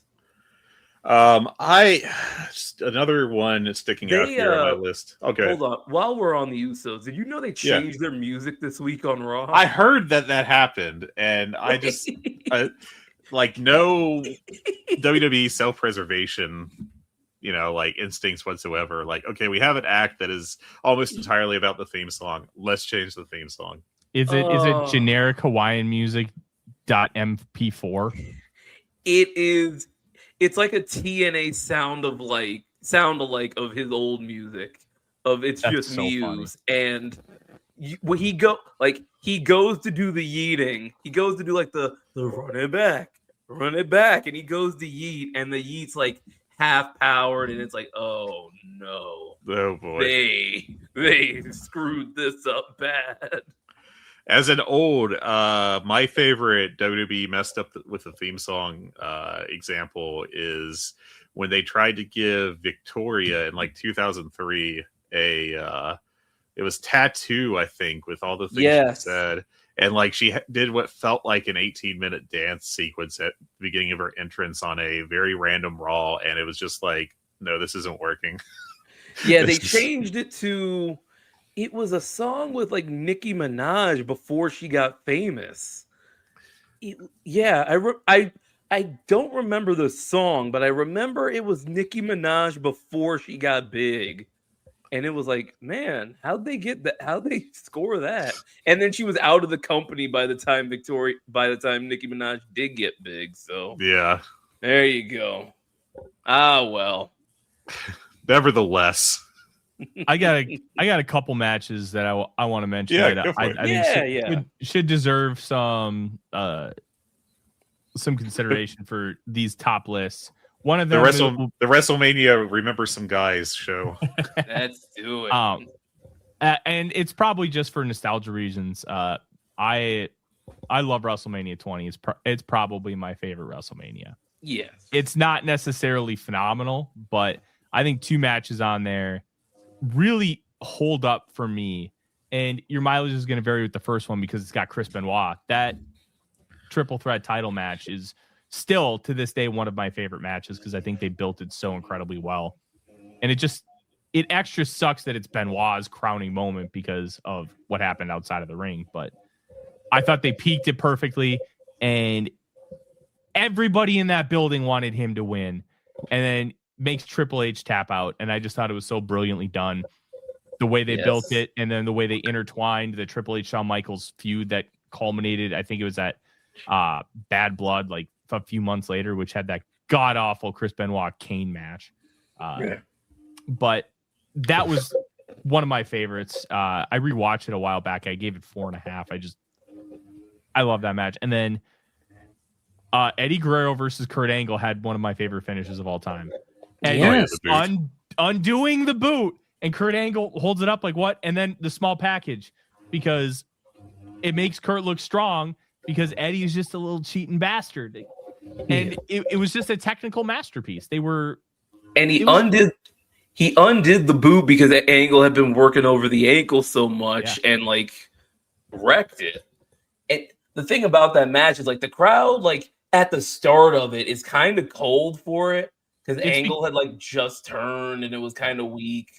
Just another one sticking out here on my list. Okay, hold on. While we're on the Usos, did you know they changed their music this week on Raw? I heard that happened, and I just like no WWE self-preservation, like instincts whatsoever. Like, okay, we have an act that is almost entirely about the theme song. Let's change the theme song. Is it generic Hawaiian music .mp4? It is. It's like a TNA sound alike of his old music. That's just so Muse, funny. And when he goes to do the yeeting. He goes to do like the run it back, and he goes to yeet, and the yeet's like half powered, and it's like, oh no, oh boy, they screwed this up bad. As an old, my favorite WWE messed up with the theme song example is when they tried to give Victoria in like 2003 it was Tattoo, I think, with all the things she said. And like she did what felt like an 18-minute dance sequence at the beginning of her entrance on a very random Raw. And it was just like, no, this isn't working. Yeah, they changed it to... It was a song with like Nicki Minaj before she got famous. I don't remember the song, but I remember it was Nicki Minaj before she got big. And it was like, man, how'd they get that? How'd they score that? And then she was out of the company by the time Nicki Minaj did get big. So yeah, there you go. Ah, well. Nevertheless. I got a couple matches that I want to mention that I think should deserve some consideration for these top lists. One of them the WrestleMania Remember Some Guys show. Let's do it. And it's probably just for nostalgia reasons. I love WrestleMania 20. It's probably my favorite WrestleMania. Yes. It's not necessarily phenomenal, but I think two matches on there really hold up for me. And your mileage is going to vary with the first one because it's got Chris Benoit. That triple threat title match is still to this day one of my favorite matches because I think they built it so incredibly well. And it extra sucks that it's Benoit's crowning moment because of what happened outside of the ring. But I thought they peaked it perfectly, and everybody in that building wanted him to win. And then makes Triple H tap out, and I just thought it was so brilliantly done. The way they built it, and then the way they intertwined the Triple H Shawn Michaels feud that culminated, I think it was at Bad Blood, like a few months later, which had that god awful Chris Benoit Kane match. But that was one of my favorites. I rewatched it a while back. I gave it 4.5. I love that match. And then Eddie Guerrero versus Kurt Angle had one of my favorite finishes of all time. And undoing the boot, and Kurt Angle holds it up like what? And then the small package, because it makes Kurt look strong because Eddie is just a little cheating bastard. And it was just a technical masterpiece. He undid the boot because Angle had been working over the ankle so much and like wrecked it. And the thing about that match is like the crowd, like at the start of it, is kind of cold for it. Because Angle had like just turned and it was kind of weak,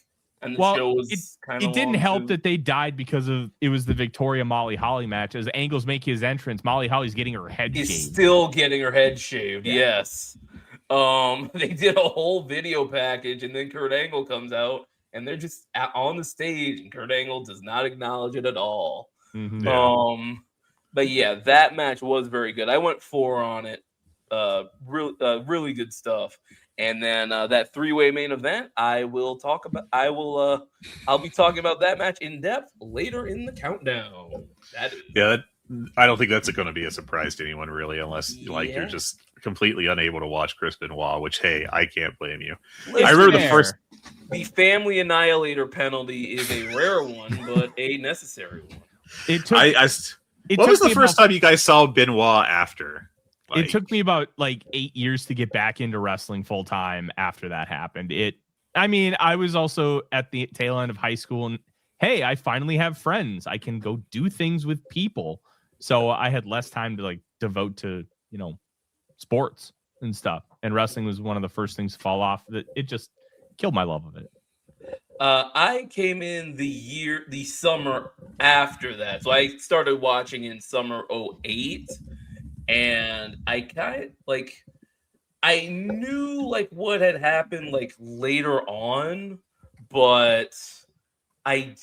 and the show was kind of. It didn't help that they died because it was the Victoria Molly Holly match. As Angle's making his entrance, Molly Holly's getting her head shaved. He's still getting her head shaved. Yeah. Yes. They did a whole video package, and then Kurt Angle comes out, and they're just on the stage, and Kurt Angle does not acknowledge it at all. Mm-hmm. Yeah. But yeah, that match was very good. I went 4 on it. Really good stuff. And then that 3-way main event, I'll be talking about that match in depth later in the countdown. That is. Yeah, I don't think that's going to be a surprise to anyone really, unless like you're just completely unable to watch Chris Benoit. Which, hey, I can't blame you. Listen, I remember the Family Annihilator penalty is a rare one, but a necessary one. What was the first time you guys saw Benoit after? It took me about 8 years to get back into wrestling full time after that happened. I was also at the tail end of high school, and hey, I finally have friends. I can go do things with people. So I had less time to devote to, sports and stuff. And wrestling was one of the first things to fall off. That it just killed my love of it. I came in the summer after that. So I started watching in summer 2008. And I kind of I knew what had happened later on, but I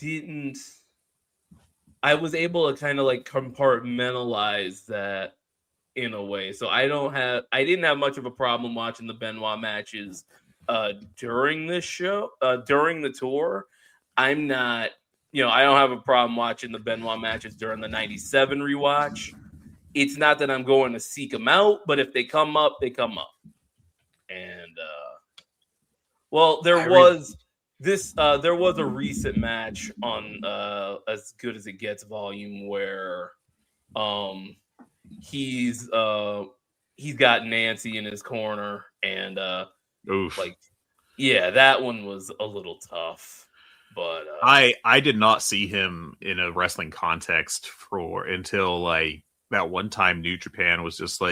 was able to kind of compartmentalize that in a way. So I didn't have much of a problem watching the Benoit matches during this show, during the tour. I'm not, I don't have a problem watching the Benoit matches during the 97 rewatch. It's not that I'm going to seek them out, but if they come up, they come up. And there was a recent match on As Good as It Gets volume where he's got Nancy in his corner, and that one was a little tough. But I did not see him in a wrestling context until that one time New Japan was just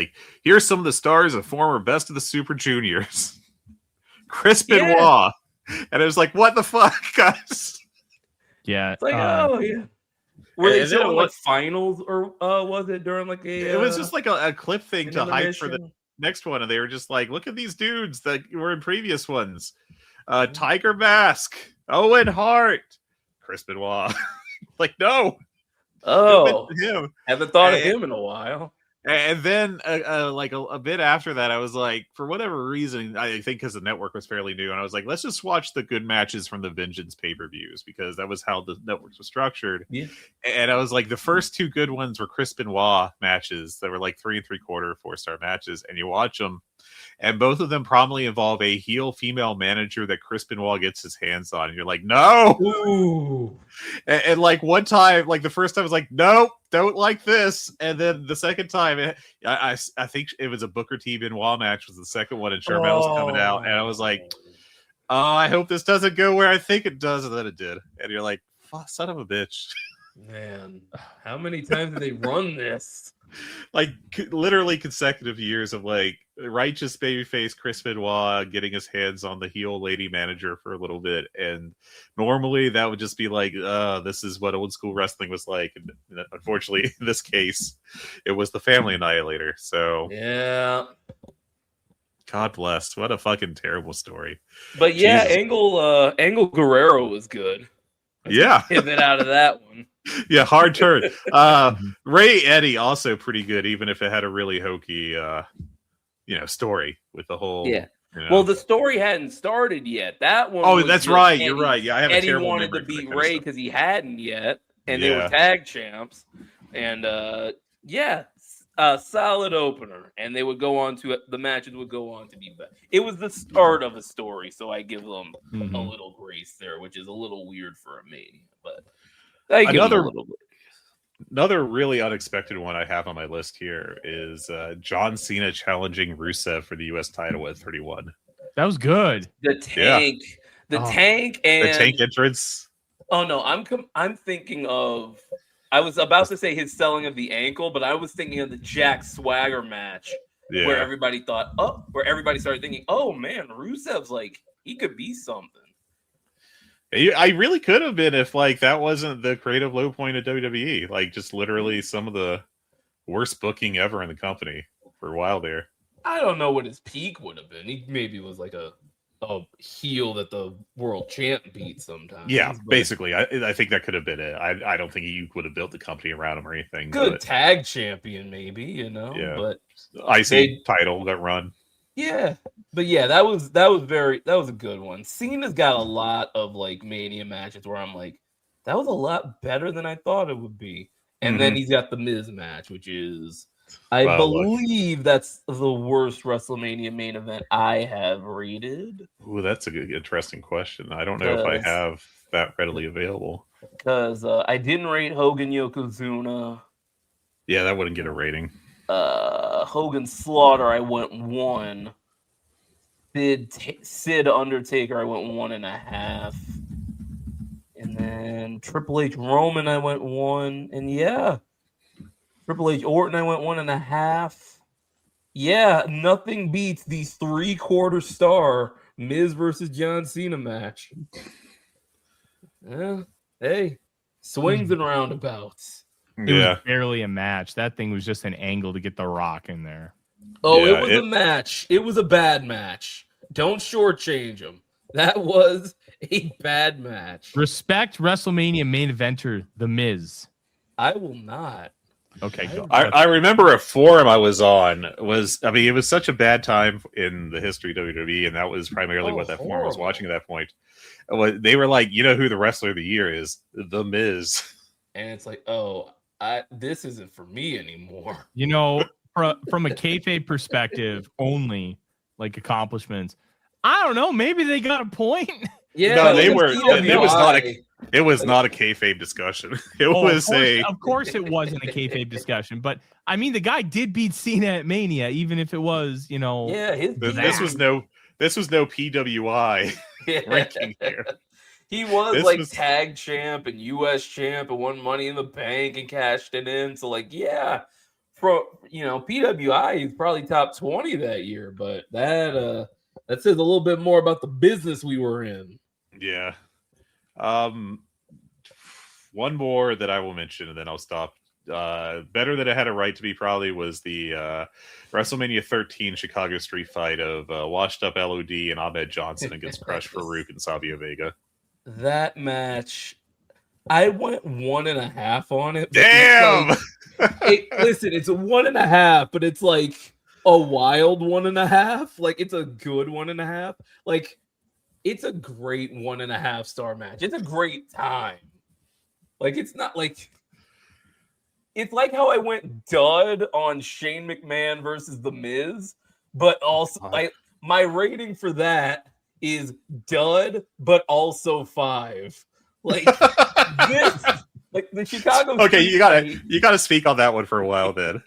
here's some of the stars of former Best of the Super Juniors. Chris Benoit. And it was what the fuck, guys? Yeah. It's Were they showing finals, or was it during a... It was just a clip thing to hype for the next one. And they were just look at these dudes that were in previous ones. Tiger Mask, Owen Hart, Chris Benoit. No. Oh, him. Haven't thought of him in a while. And then, a bit after that, I was for whatever reason, I think because the network was fairly new, and I was let's just watch the good matches from the Vengeance pay-per-views, because that was how the networks were structured. Yeah. And I was the first two good ones were Chris Benoit matches that were 3 3/4, 4-star matches, and you watch them, and both of them probably involve a heel female manager that Chris Benoit gets his hands on. And you're no! Ooh. And one time, the first time I was nope, don't like this. And then the second time, I think it was a Booker T Benoit match was the second one, and Charmel's coming out. And I was oh, I hope this doesn't go where I think it does. And then it did. And you're son of a bitch. Man, how many times did they run this? Literally consecutive years of righteous babyface Chris Benoit getting his hands on the heel lady manager for a little bit, and normally that would just be this is what old school wrestling was like. And unfortunately, in this case, it was the Family Annihilator. So yeah, God bless. What a fucking terrible story. But yeah, Angle Guerrero was good. Yeah, pivot out of that one. Yeah, hard turn. Ray Eddie also pretty good, even if it had a really hokey, story with the whole. Yeah. Well, the story hadn't started yet. That one. Oh, that's right. You're right. Yeah, I have Eddie wanted to beat Ray because he hadn't yet, and they were tag champs. And solid opener, and they would go on to the matches would go on to be better. It was the start of a story, so I give them a little grace there, which is a little weird for a Mania, but. Another really unexpected one I have on my list here is John Cena challenging Rusev for the U.S. title at 31. That was good. The tank, tank, and the tank entrance. Oh no, I'm thinking of. I was about to say his selling of the ankle, but I was thinking of the Jack Swagger match where everybody started thinking, oh man, Rusev's he could be something. I really could have been if that wasn't the creative low point of WWE. Just literally some of the worst booking ever in the company for a while there. I don't know what his peak would have been. He maybe was a heel that the world champ beat sometimes. Yeah, basically. I think that could have been it. I don't think he would have built the company around him or anything. Good tag champion, maybe, Yeah. But IC title got run. Yeah, but yeah, that was a good one. Cena's got a lot of like Mania matches where I'm like, that was a lot better than I thought it would be. And then he's got the Miz match, which is, I believe that's the worst WrestleMania main event I have rated. Ooh, that's a good, interesting question. I don't know if I have that readily available. Because I didn't rate Hogan Yokozuna. Yeah, that wouldn't get a rating. Hogan Slaughter, I went 1. Sid Undertaker, I went 1.5. And then Triple H Roman, I went 1. And yeah, Triple H Orton, I went 1.5. Yeah, nothing beats the 3/4 star Miz versus John Cena match. Yeah, hey, swings and roundabouts. It was barely a match. That thing was just an angle to get The Rock in there. Oh, yeah, it was a match. It was a bad match. Don't shortchange him. That was a bad match. Respect WrestleMania main eventer, The Miz. I will not. Okay, go. I remember a forum I was on it was such a bad time in the history of WWE, and that was primarily what that forum was watching at that point. They were like, you know who the wrestler of the year is? The Miz. And it's like, this isn't for me anymore. You know, from a kayfabe perspective only, like accomplishments, I don't know. Maybe they got a point. Yeah, no, they were. It was not a kayfabe discussion. Of course, it wasn't a kayfabe discussion. But I mean, the guy did beat Cena at Mania, even if it was, you know. Yeah, this was no PWI ranking here. He was tag champ and US champ and won Money in the Bank and cashed it in. So yeah, PWI he's probably top 20 that year, but that says a little bit more about the business we were in. Yeah. One more that I will mention and then I'll stop. Better than it had a right to be probably was the WrestleMania 13 Chicago Street Fight of washed up LOD and Ahmed Johnson against Crush Farouk and Savio Vega. That match, I went 1.5 on it. Damn! Listen, it's a 1.5, but it's like a wild 1.5. Like, it's a good 1.5. Like, it's a great 1.5 star match. It's a great time. Like, it's not like... It's like how I went dud on Shane McMahon versus The Miz, but also my rating for that is dud, but also 5. Like this, like the Chicago. Okay, you gotta speak on that one for a while then.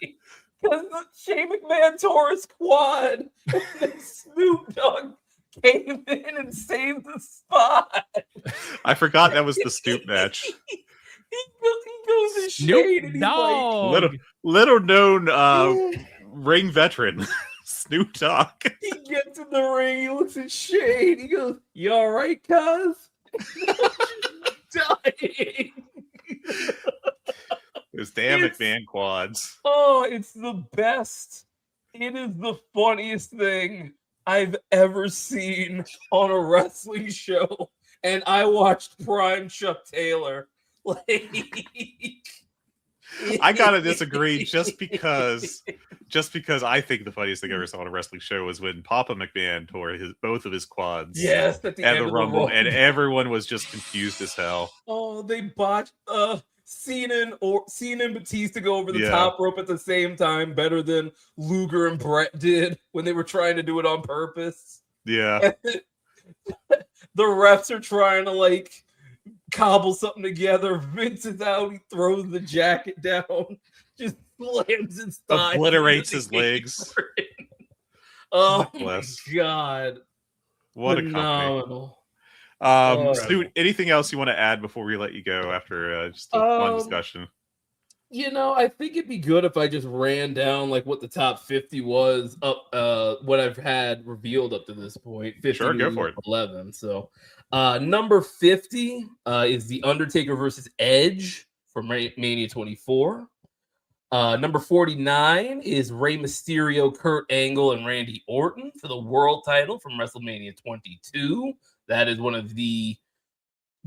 Because Shane McMahon tore his quad, and then Snoop Dogg came in and saved the spot. I forgot that was the Snoop match. He goes in shade and he's like, little known ring veteran. Snoop Dogg. He gets in the ring, he looks at Shane, he goes, "You all right, cuz?" Dying. Those damn McMahon quads. Oh, it's the best. It is the funniest thing I've ever seen on a wrestling show. And I watched Prime Chuck Taylor. I gotta disagree just because I think the funniest thing I ever saw on a wrestling show was when Papa McMahon tore both of his quads. Yes, at the end of the Rumble, and everyone was just confused as hell. Oh, they botched Cena and Batista go over the top rope at the same time better than Luger and Brett did when they were trying to do it on purpose. Yeah. The refs are trying to cobble something together. Vince is out. He throws the jacket down. Just slams his thighs. Obliterates his legs. Oh, my God. What phenomenal. A company. Stu, anything else you want to add before we let you go after just a fun discussion? I think it'd be good if I just ran down what the top 50 was up, what I've had revealed up to this point. 50 sure, go for it. 11. So, number 50 is The Undertaker versus Edge from Mania 24. Number 49 is Rey Mysterio, Kurt Angle, and Randy Orton for the world title from WrestleMania 22. That is one of the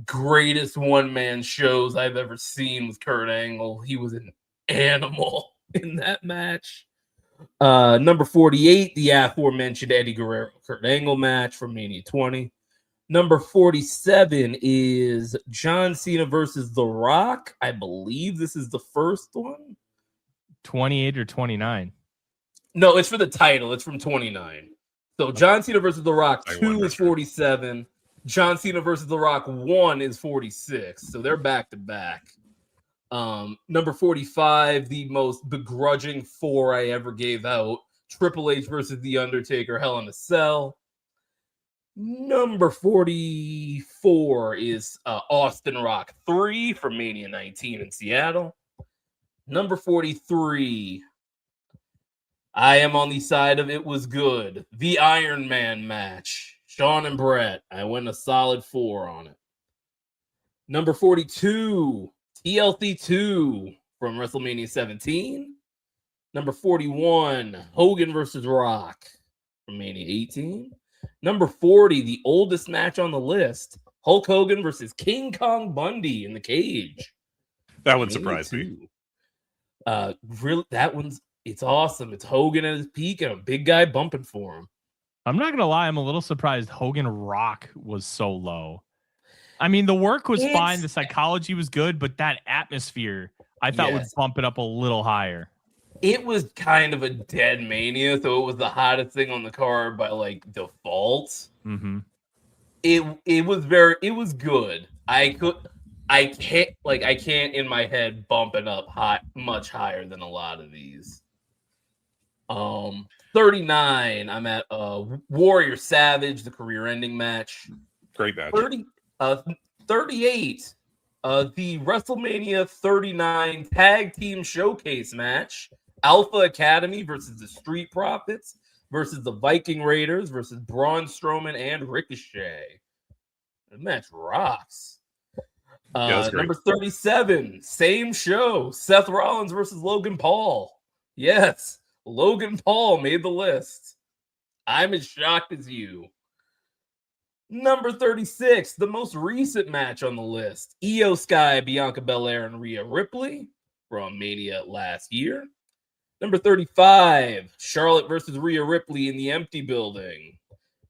greatest one-man shows I've ever seen with Kurt Angle. He was an animal in that match. Number 48, the aforementioned Eddie Guerrero Kurt Angle match from Mania 20. Number 47 is John Cena versus The Rock. I believe this is the first one. 28 or 29? No, it's for the title. It's from 29. So John Cena versus The Rock 2 is 47. John Cena versus The Rock 1 is 46. So they're back to back. Number 45, the most begrudging 4 I ever gave out. Triple H versus The Undertaker, Hell in a Cell. Number 44 is Austin Rock 3 from Mania 19 in Seattle. Number 43, I am on the side of it was good. The Iron Man match. Shawn and Brett. I went a solid 4 on it. Number 42, TLC 2 from WrestleMania 17. Number 41, Hogan versus Rock from Mania 18. Number 40, the oldest match on the list, Hulk Hogan versus King Kong Bundy in the cage. That one surprised me. Really, that one's it's awesome. It's Hogan at his peak and a big guy bumping for him. I'm not gonna lie, I'm a little surprised Hogan Rock was so low. I mean, the work was fine, the psychology was good, but that atmosphere I thought would bump it up a little higher. It was kind of a dead Mania, so it was the hottest thing on the card by like default. Mm-hmm. It was good. I can't in my head bump it up much higher than a lot of these. 39, I'm at Warrior Savage, the career-ending match. Great match. 38, the WrestleMania 39 Tag Team Showcase match. Alpha Academy versus the Street Profits versus the Viking Raiders versus Braun Strowman and Ricochet. The match rocks. Number 37, same show. Seth Rollins versus Logan Paul. Yes, Logan Paul made the list. I'm as shocked as you. Number 36, the most recent match on the list. Io Sky, Bianca Belair, and Rhea Ripley from Mania last year. Number 35, Charlotte versus Rhea Ripley in the Empty Building.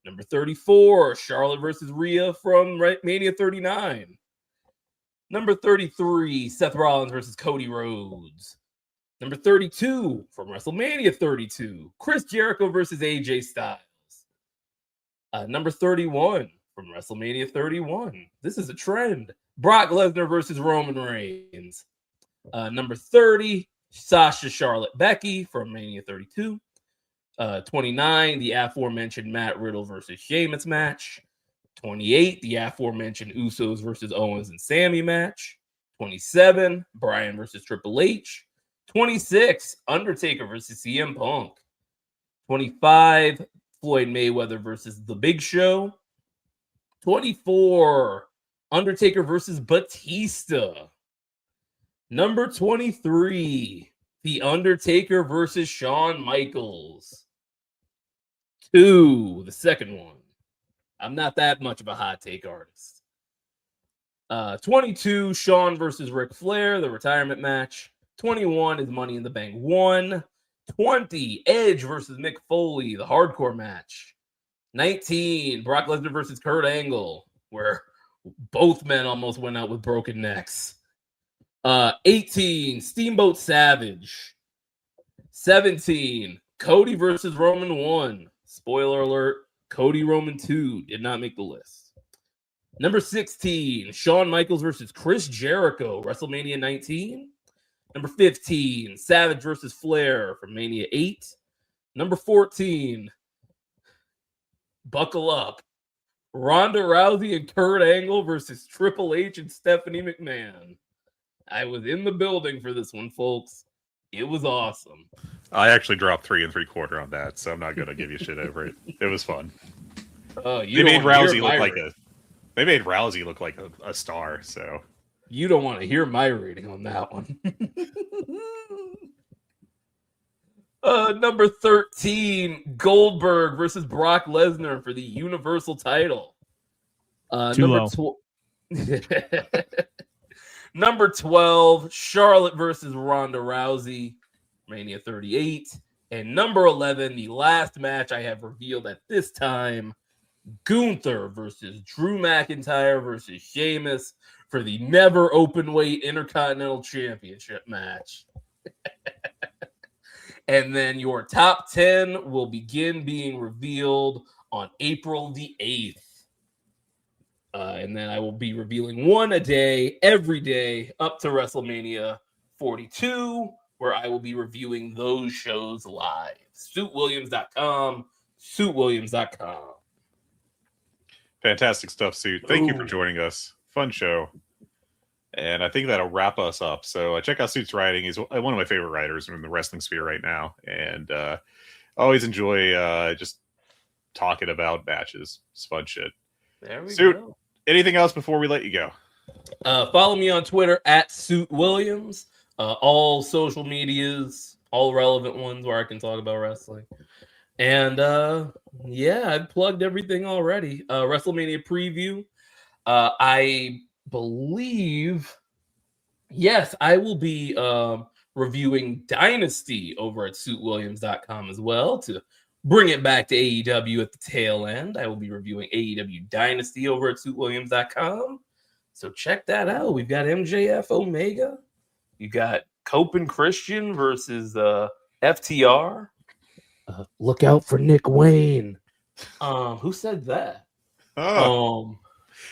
Number 34, Charlotte versus Rhea from Mania 39. Number 33, Seth Rollins versus Cody Rhodes. Number 32, from WrestleMania 32, Chris Jericho versus AJ Styles. Number 31, from WrestleMania 31. This is a trend. Brock Lesnar versus Roman Reigns. Number 30, Sasha Charlotte Becky from Mania 32. 29, the aforementioned Matt Riddle versus Sheamus match. 28, the aforementioned Usos versus Owens and Sammy match. 27, Bryan versus Triple H. 26, Undertaker versus CM Punk. 25, Floyd Mayweather versus The Big Show. 24, Undertaker versus Batista. Number 23, The Undertaker versus Shawn Michaels. 2, the second one. I'm not that much of a hot take artist. 22, Shawn versus Ric Flair, the retirement match. 21 is Money in the Bank 1. 20, Edge versus Mick Foley, the hardcore match. 19, Brock Lesnar versus Kurt Angle, where both men almost went out with broken necks. 18, Steamboat Savage. 17, Cody versus Roman 1. Spoiler alert, Cody Roman 2 did not make the list. Number 16, Shawn Michaels versus Chris Jericho, WrestleMania 19. Number 15, Savage versus Flair from Mania 8. Number 14, buckle up, Ronda Rousey and Kurt Angle versus Triple H and Stephanie McMahon. I was in the building for this one, folks. It was awesome. I actually dropped 3 3/4 on that, so I'm not going to give you shit over it. It was fun. They made Rousey look like a star, so you don't want to hear my rating on that one. Number 13, Goldberg versus Brock Lesnar for the Universal title. Number 12, Charlotte versus Ronda Rousey, Mania 38. And number 11, the last match I have revealed at this time, Gunther versus Drew McIntyre versus Sheamus for the never openweight Intercontinental Championship match. And then your top 10 will begin being revealed on April the 8th. And then I will be revealing one a day, every day, up to WrestleMania 42, where I will be reviewing those shows live. SuitWilliams.com, SuitWilliams.com. Fantastic stuff, Suit. Thank you for joining us. Fun show. And I think that'll wrap us up. So check out Suit's writing. He's one of my favorite writers in the wrestling sphere right now. And I always enjoy just talking about matches. It's fun shit. There we Suit, go. anything else before we let you go? Follow me on Twitter at Suit Williams. All social medias, all relevant ones where I can talk about wrestling. And yeah, I've plugged everything already. WrestleMania preview. I believe, yes, I will be reviewing Dynasty over at SuitWilliams.com as well to bring it back to AEW at the tail end. I will be reviewing AEW Dynasty over at SuitWilliams.com. So check that out. We've got MJF Omega. You got Cope and Christian versus FTR. Look out for Nick Wayne. Who said that?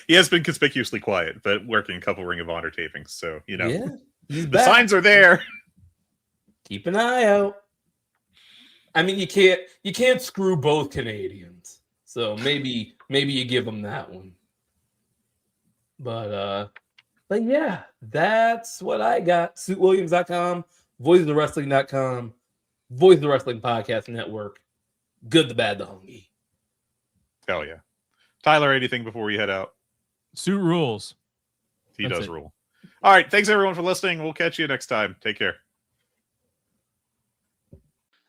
He has been conspicuously quiet, but working a couple Ring of Honor tapings. So, you know, yeah, he's the back. signs are there. Keep an eye out. I mean, you can't screw both Canadians. So maybe you give them that one. But yeah, that's what I got. SuitWilliams.com, VoiceOfTheWrestling.com, Voice of the Wrestling Podcast Network. Good, the bad, the Hungee. Hell yeah. Tyler, anything before we head out? Suit rules. He That's does it. rule. All right. Thanks, everyone, for listening. We'll catch you next time. Take care.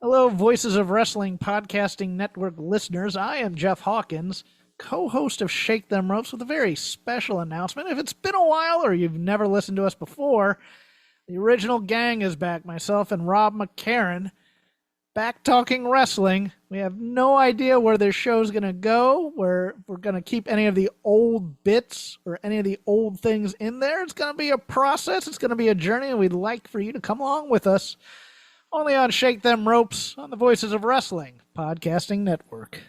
Hello, Voices of Wrestling Podcasting Network listeners. I am Jeff Hawkins, co-host of Shake Them Ropes, with a very special announcement. If it's been a while or you've never listened to us before, the original gang is back. Myself and Rob McCarran, back talking wrestling. We have no idea where this show's going to go, where we're going to keep any of the old bits or any of the old things in there. It's going to be a process. It's going to be a journey, and we'd like for you to come along with us. Only on Shake Them Ropes on the Voices of Wrestling Podcasting Network.